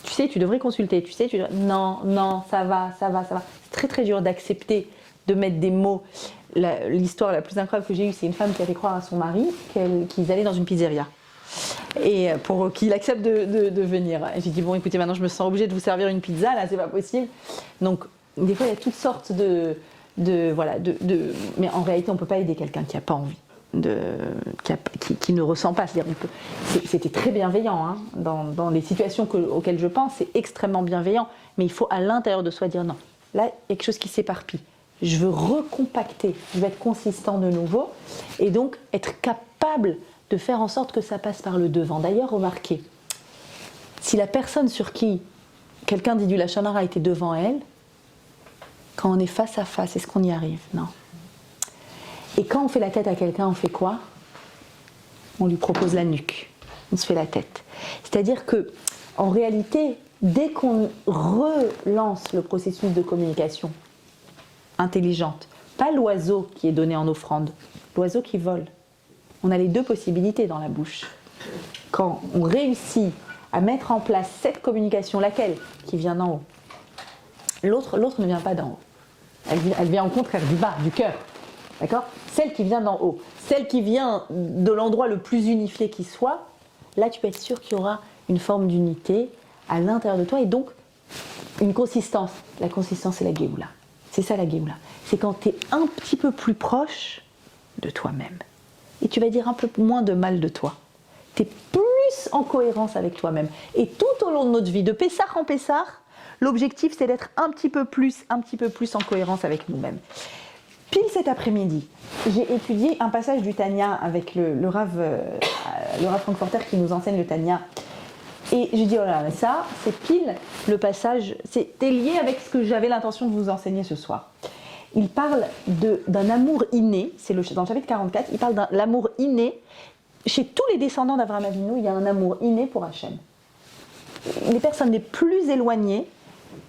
Tu sais, tu devrais consulter, non, ça va. C'est très très dur d'accepter, de mettre des mots. L'histoire la plus incroyable que j'ai eue, c'est une femme qui a fait croire à son mari qu'ils allaient dans une pizzeria. Et pour qu'il accepte de venir. Et j'ai dit, bon, écoutez, maintenant je me sens obligée de vous servir une pizza, là, c'est pas possible. Donc, des fois, il y a toutes sortes mais en réalité, on ne peut pas aider quelqu'un qui n'a pas envie, qui ne ressent pas. C'est-à-dire, c'était très bienveillant, hein, dans les situations auxquelles je pense, c'est extrêmement bienveillant, mais il faut à l'intérieur de soi dire non. Là, il y a quelque chose qui s'éparpille. Je veux recompacter, je veux être consistant de nouveau, et donc être capable de faire en sorte que ça passe par le devant. D'ailleurs, remarquez, si la personne sur qui quelqu'un dit du Lachon Hara était devant elle, quand on est face à face, est-ce qu'on y arrive? Non. Et quand on fait la tête à quelqu'un, on fait quoi? On lui propose la nuque. On se fait la tête. C'est-à-dire que, en réalité, dès qu'on relance le processus de communication intelligente, pas l'oiseau qui est donné en offrande, l'oiseau qui vole. On a les deux possibilités dans la bouche. Quand on réussit à mettre en place cette communication, laquelle? Qui vient d'en haut. L'autre ne vient pas d'en haut. Elle vient au contraire du bas, du cœur. D'accord? Celle qui vient d'en haut, celle qui vient de l'endroit le plus unifié qui soit, là tu peux être sûr qu'il y aura une forme d'unité à l'intérieur de toi et donc une consistance. La consistance, c'est la Géoula. C'est ça la Géoula. C'est quand tu es un petit peu plus proche de toi-même. Et tu vas dire un peu moins de mal de toi. Tu es plus en cohérence avec toi-même. Et tout au long de notre vie, de Pessar en Pessar, l'objectif c'est d'être un petit peu plus en cohérence avec nous-mêmes. Pile cet après-midi, j'ai étudié un passage du Tanya avec le Rav Frankfurter qui nous enseigne le Tanya. Et j'ai dit, oh là là, ça, c'est pile le passage, c'était lié avec ce que j'avais l'intention de vous enseigner ce soir. Il parle d'un amour inné, c'est dans le chapitre 44, il parle de l'amour inné. Chez tous les descendants d'Avraham Avinu, il y a un amour inné pour Hachem. Les personnes les plus éloignées,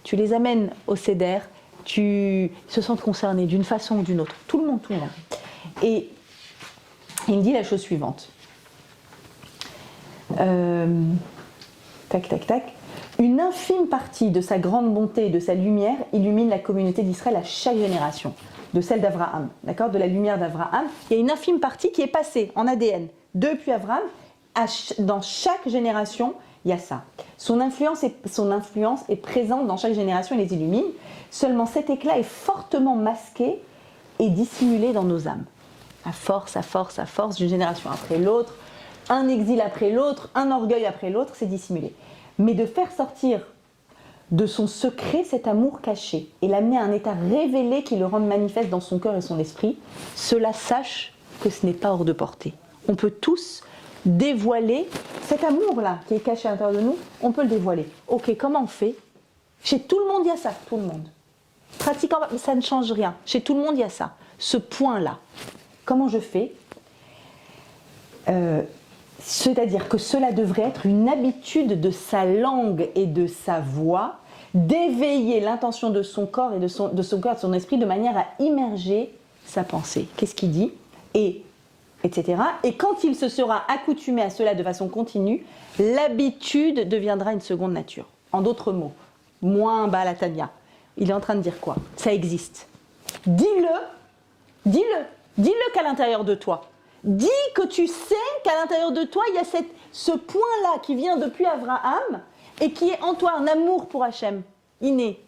tu les amènes au Seder, tu se sentent concernés d'une façon ou d'une autre. Tout le monde. Et il me dit la chose suivante. Une infime partie de sa grande bonté et de sa lumière illumine la communauté d'Israël à chaque génération, de celle d'Abraham, d'accord, de la lumière d'Abraham. Il y a une infime partie qui est passée en ADN depuis Abraham. Dans chaque génération, il y a ça. Son influence est présente dans chaque génération et les illumine. Seulement cet éclat est fortement masqué et dissimulé dans nos âmes. À force, d'une génération après l'autre, un exil après l'autre, un orgueil après l'autre, c'est dissimulé. Mais de faire sortir de son secret cet amour caché et l'amener à un état révélé qui le rende manifeste dans son cœur et son esprit, cela sache que ce n'est pas hors de portée. On peut tous dévoiler cet amour-là qui est caché à l'intérieur de nous, on peut le dévoiler. Ok, comment on fait? Chez tout le monde, il y a ça, tout le monde. Pratiquant, ça ne change rien. Chez tout le monde, il y a ça, ce point-là. Comment je fais? C'est-à-dire que cela devrait être une habitude de sa langue et de sa voix d'éveiller l'intention de son corps et de son corps, de son esprit, de manière à immerger sa pensée. Qu'est-ce qu'il dit ? Etc. Et quand il se sera accoutumé à cela de façon continue, l'habitude deviendra une seconde nature. En d'autres mots, moins balatania. Il est en train de dire quoi ? Ça existe. Dis-le qu'à l'intérieur de toi. Dis que tu sais qu'à l'intérieur de toi, il y a ce point-là qui vient depuis Abraham et qui est en toi un amour pour Hachem, inné.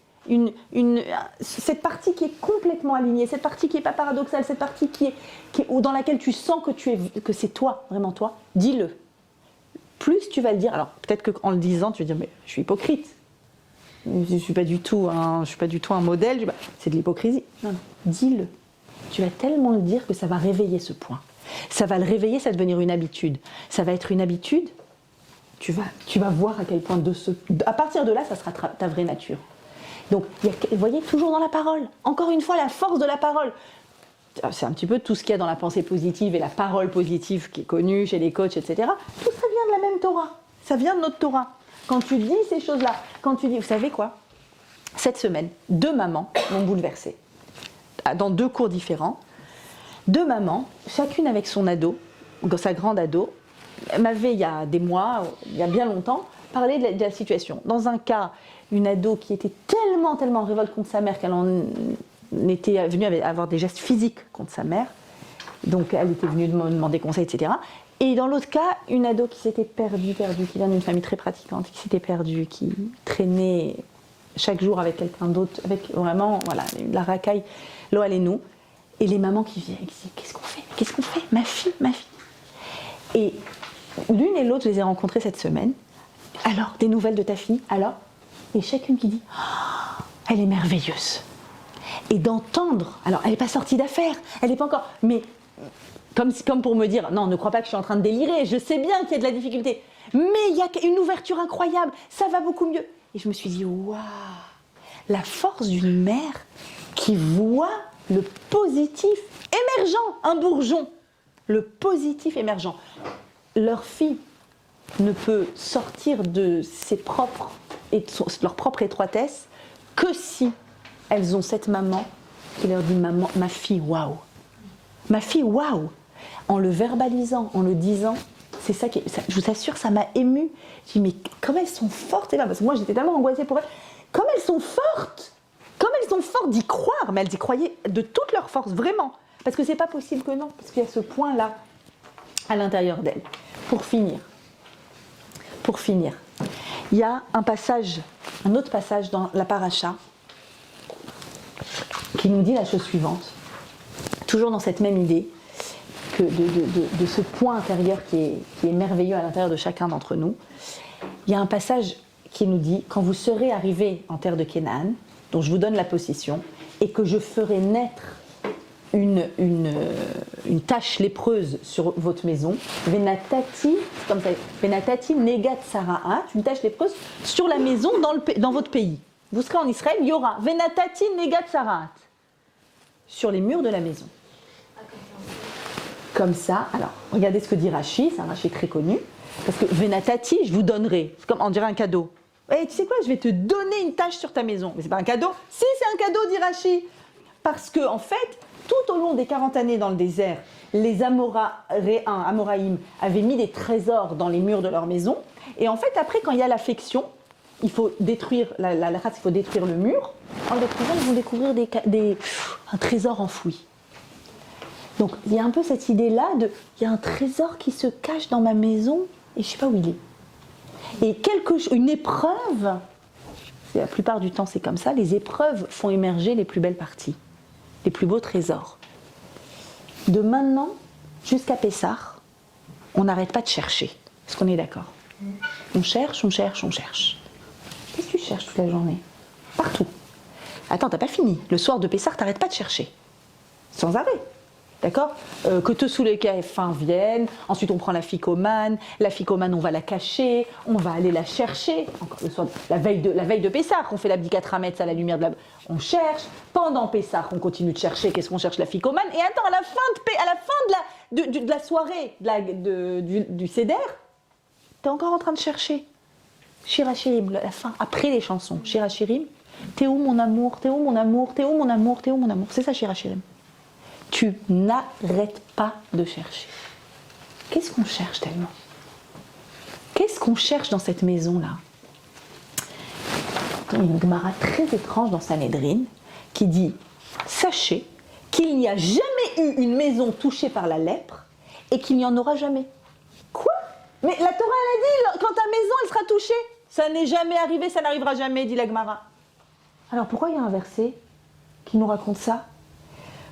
Cette partie qui est complètement alignée, cette partie qui n'est pas paradoxale, cette partie dans laquelle tu sens que c'est toi, vraiment toi, dis-le. Plus tu vas le dire, alors peut-être qu'en le disant, tu vas dire, mais je suis hypocrite. Je ne suis pas du tout un modèle, c'est de l'hypocrisie. Non, dis-le. Tu vas tellement le dire que ça va réveiller ce point. Ça va le réveiller, ça va devenir une habitude. Ça va être une habitude, tu vas voir à quel point à partir de là, ça sera ta vraie nature. Donc, vous voyez, toujours dans la parole. Encore une fois, la force de la parole. C'est un petit peu tout ce qu'il y a dans la pensée positive et la parole positive qui est connue chez les coachs, etc. Tout ça vient de la même Torah. Ça vient de notre Torah. Quand tu dis ces choses-là, quand tu dis, vous savez quoi ? Cette semaine, 2 mamans m'ont bouleversée. Dans 2 cours différents. 2 mamans, chacune avec son ado, sa grande ado, m'avait, il y a des mois, il y a bien longtemps, parlé de la situation. Dans un cas, une ado qui était tellement en révolte contre sa mère qu'elle en était venue avoir des gestes physiques contre sa mère. Donc elle était venue me demander conseil, etc. Et dans l'autre cas, une ado qui s'était perdue, qui vient d'une famille très pratiquante, qui s'était perdue, qui traînait chaque jour avec quelqu'un d'autre, avec vraiment, voilà, la racaille, l'eau et nous. Et les mamans qui viennent, qui disent, qu'est-ce qu'on fait ? Ma fille. Et l'une et l'autre, je les ai rencontrées cette semaine. Alors, des nouvelles de ta fille ? Alors ? Et chacune qui dit, oh, elle est merveilleuse. Et d'entendre, alors elle n'est pas sortie d'affaires, elle n'est pas encore, mais comme pour me dire, non, ne crois pas que je suis en train de délirer, je sais bien qu'il y a de la difficulté, mais il y a une ouverture incroyable, ça va beaucoup mieux. Et je me suis dit, waouh, la force d'une mère qui voit le positif émergent, un bourgeon, le positif émergent. Leur fille ne peut sortir de leur propre étroitesse que si elles ont cette maman qui leur dit, maman, ma fille, waouh. Ma fille, waouh. En le verbalisant, en le disant, c'est ça qui je vous assure, ça m'a émue. Je dis, mais comme elles sont fortes, parce que moi j'étais tellement angoissée pour elles, comme elles sont fortes d'y croire, mais elles y croyaient de toute leur force, vraiment. Parce que c'est pas possible que non, parce qu'il y a ce point-là à l'intérieur d'elles. Pour finir, il y a un autre passage dans la paracha qui nous dit la chose suivante, toujours dans cette même idée que de ce point intérieur qui est merveilleux à l'intérieur de chacun d'entre nous. Il y a un passage qui nous dit, quand vous serez arrivés en terre de Canaan, dont je vous donne la possession, et que je ferai naître une tache lépreuse sur votre maison, venatati, c'est comme ça, venatati negat saraat, une tache lépreuse sur la maison dans votre pays. Vous serez en Israël, il y aura venatati negat saraat sur les murs de la maison. Comme ça, alors regardez ce que dit Rashi, c'est un Rashi très connu, parce que venatati, je vous donnerai, c'est comme on dirait un cadeau. Et tu sais quoi, je vais te donner une tâche sur ta maison. Mais c'est pas un cadeau. Si, c'est un cadeau, dit Rashi. Parce que, en fait, tout au long des 40 années dans le désert, les Amoraïm avaient mis des trésors dans les murs de leur maison. Et en fait, après, quand il y a l'affection, il faut détruire la race, il faut détruire le mur. En le détruisant, ils vont découvrir un trésor enfoui. Donc, il y a un peu cette idée-là il y a un trésor qui se cache dans ma maison et je ne sais pas où il est. Et une épreuve, la plupart du temps c'est comme ça, les épreuves font émerger les plus belles parties, les plus beaux trésors. De maintenant jusqu'à Pessah, on n'arrête pas de chercher. Est-ce qu'on est d'accord ? On cherche. Qu'est-ce que tu cherches toute la journée ? Partout. Attends, t'as pas fini. Le soir de Pessah, t'arrêtes pas de chercher. Sans arrêt. D'accord ? Que te sous les fins viennent, ensuite on prend la ficomane, on va la cacher, on va aller la chercher, encore le soir, la veille de Pessah, on fait l'abdicat Rametz à la lumière on cherche, pendant Pessah, on continue de chercher, qu'est-ce qu'on cherche ? La ficomane, et attends, à la fin de la soirée du Seder, t'es encore en train de chercher. Shir Hashirim, la fin, après les chansons. Shir Hashirim, t'es où mon amour, t'es où mon amour, t'es où mon amour, t'es où mon amour. C'est ça Shir Hashirim. Tu n'arrêtes pas de chercher. Qu'est-ce qu'on cherche tellement? Qu'est-ce qu'on cherche dans cette maison-là? Il y a une Gemara très étrange dans Sanhedrin qui dit « Sachez qu'il n'y a jamais eu une maison touchée par la lèpre et qu'il n'y en aura jamais. » Quoi? Mais la Torah, elle a dit, quand ta maison, elle sera touchée. Ça n'est jamais arrivé, ça n'arrivera jamais, dit la Gemara. Alors pourquoi il y a un verset qui nous raconte ça?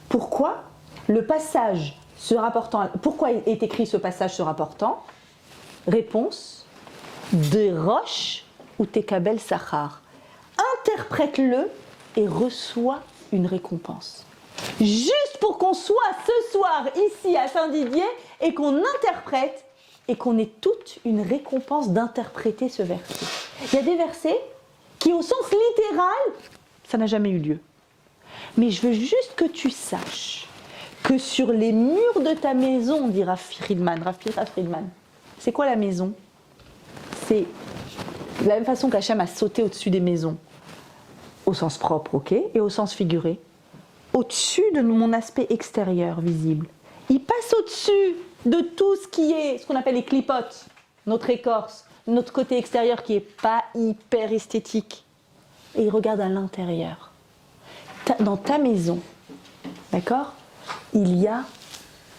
Pourquoi le passage se rapportant... Pourquoi est écrit ce passage se rapportant? Réponse, des roches ou tekabel sachar. Interprète-le et reçois une récompense. Juste pour qu'on soit ce soir ici à Saint-Didier et qu'on interprète et qu'on ait toute une récompense d'interpréter ce verset. Il y a des versets qui, au sens littéral, ça n'a jamais eu lieu. Mais je veux juste que tu saches que sur les murs de ta maison, dit Rav Friedman, c'est quoi la maison? C'est de la même façon qu'Hachem a sauté au-dessus des maisons, au sens propre, ok, et au sens figuré, au-dessus de mon aspect extérieur visible. Il passe au-dessus de tout ce qui est, ce qu'on appelle les clipotes, notre écorce, notre côté extérieur qui n'est pas hyper esthétique. Et il regarde à l'intérieur. Dans ta maison, d'accord, il y a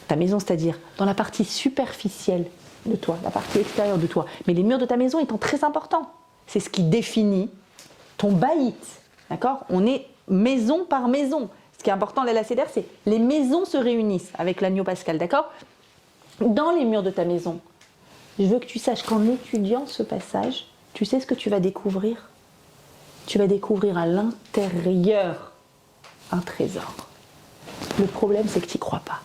ta maison, c'est-à-dire dans la partie superficielle de toi, la partie extérieure de toi. Mais les murs de ta maison étant très importants. C'est ce qui définit ton baït. D'accord? On est maison par maison. Ce qui est important, la Seder, c'est les maisons se réunissent avec l'agneau pascal. D'accord? Dans les murs de ta maison, je veux que tu saches qu'en étudiant ce passage, tu sais ce que tu vas découvrir? Tu vas découvrir à l'intérieur un trésor. Le problème, c'est que tu n'y crois pas.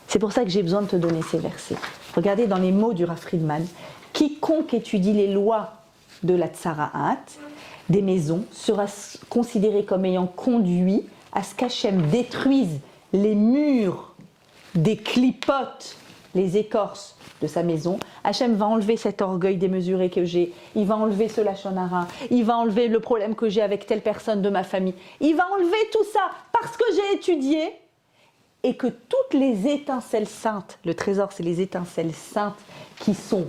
C'est pour ça que j'ai besoin de te donner ces versets. Regardez dans les mots du Rav Friedman. Quiconque étudie les lois de la Tsara'at, des maisons, sera considéré comme ayant conduit à ce qu'Hachem détruise les murs des clipotes, les écorces de sa maison. Hachem va enlever cet orgueil démesuré que j'ai, il va enlever ce lachon hara, il va enlever le problème que j'ai avec telle personne de ma famille, il va enlever tout ça parce que j'ai étudié, et que toutes les étincelles saintes, le trésor c'est les étincelles saintes qui sont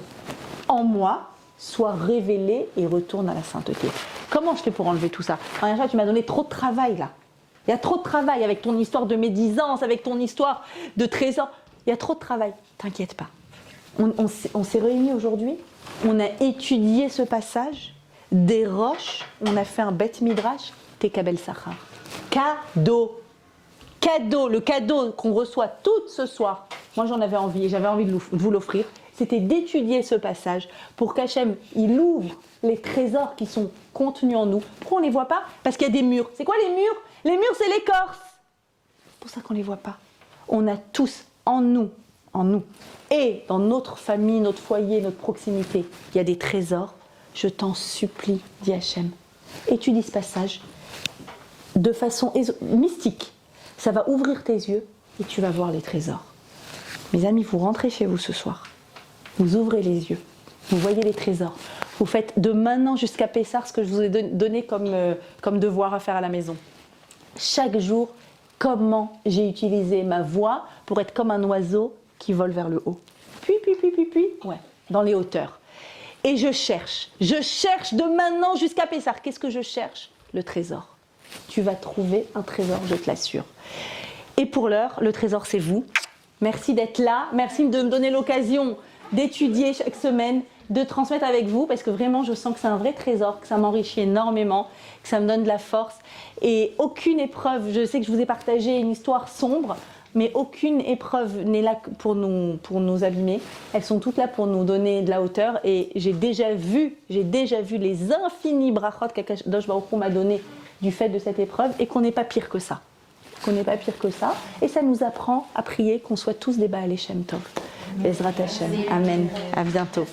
en moi, soient révélées et retournent à la sainteté. Comment je fais pour enlever tout ça? Tu m'as donné trop de travail là. Il y a trop de travail avec ton histoire de médisance, avec ton histoire de trésor. Il y a trop de travail. T'inquiète pas. On s'est réunis aujourd'hui, on a étudié ce passage, des roches, on a fait un beth midrash, tekabel sachar. Cadeau. Cadeau, le cadeau qu'on reçoit tout ce soir. Moi j'en avais envie et j'avais envie de vous l'offrir. C'était d'étudier ce passage pour qu'Hachem, il ouvre les trésors qui sont contenus en nous. Pourquoi on ne les voit pas? Parce qu'il y a des murs. C'est quoi les murs? Les murs, c'est l'écorce. C'est pour ça qu'on ne les voit pas. On a tous en nous, et dans notre famille, notre foyer, notre proximité, il y a des trésors. Je t'en supplie, dit Hachem. Étudie ce passage de façon mystique. Ça va ouvrir tes yeux et tu vas voir les trésors. Mes amis, vous rentrez chez vous ce soir. Vous ouvrez les yeux. Vous voyez les trésors. Vous faites de maintenant jusqu'à Pessah ce que je vous ai donné comme devoir à faire à la maison. Chaque jour, comment j'ai utilisé ma voix pour être comme un oiseau qui vole vers le haut. Puis, ouais, dans les hauteurs. Et je cherche de maintenant jusqu'à Pessah. Qu'est-ce que je cherche? Le trésor. Tu vas trouver un trésor, je te l'assure. Et pour l'heure, le trésor, c'est vous. Merci d'être là. Merci de me donner l'occasion d'étudier chaque semaine, de transmettre avec vous, parce que vraiment, je sens que c'est un vrai trésor, que ça m'enrichit énormément, que ça me donne de la force. Et aucune épreuve, je sais que je vous ai partagé une histoire sombre, mais aucune épreuve n'est là pour nous abîmer. Elles sont toutes là pour nous donner de la hauteur. Et j'ai déjà vu les infinis brachot qu'Akadosh Baruch Hu m'a donné du fait de cette épreuve, et qu'on n'est pas pire que ça. Et ça nous apprend à prier qu'on soit tous des Baalei Shem Tov. Bezrat Hashem. Amen. À bientôt.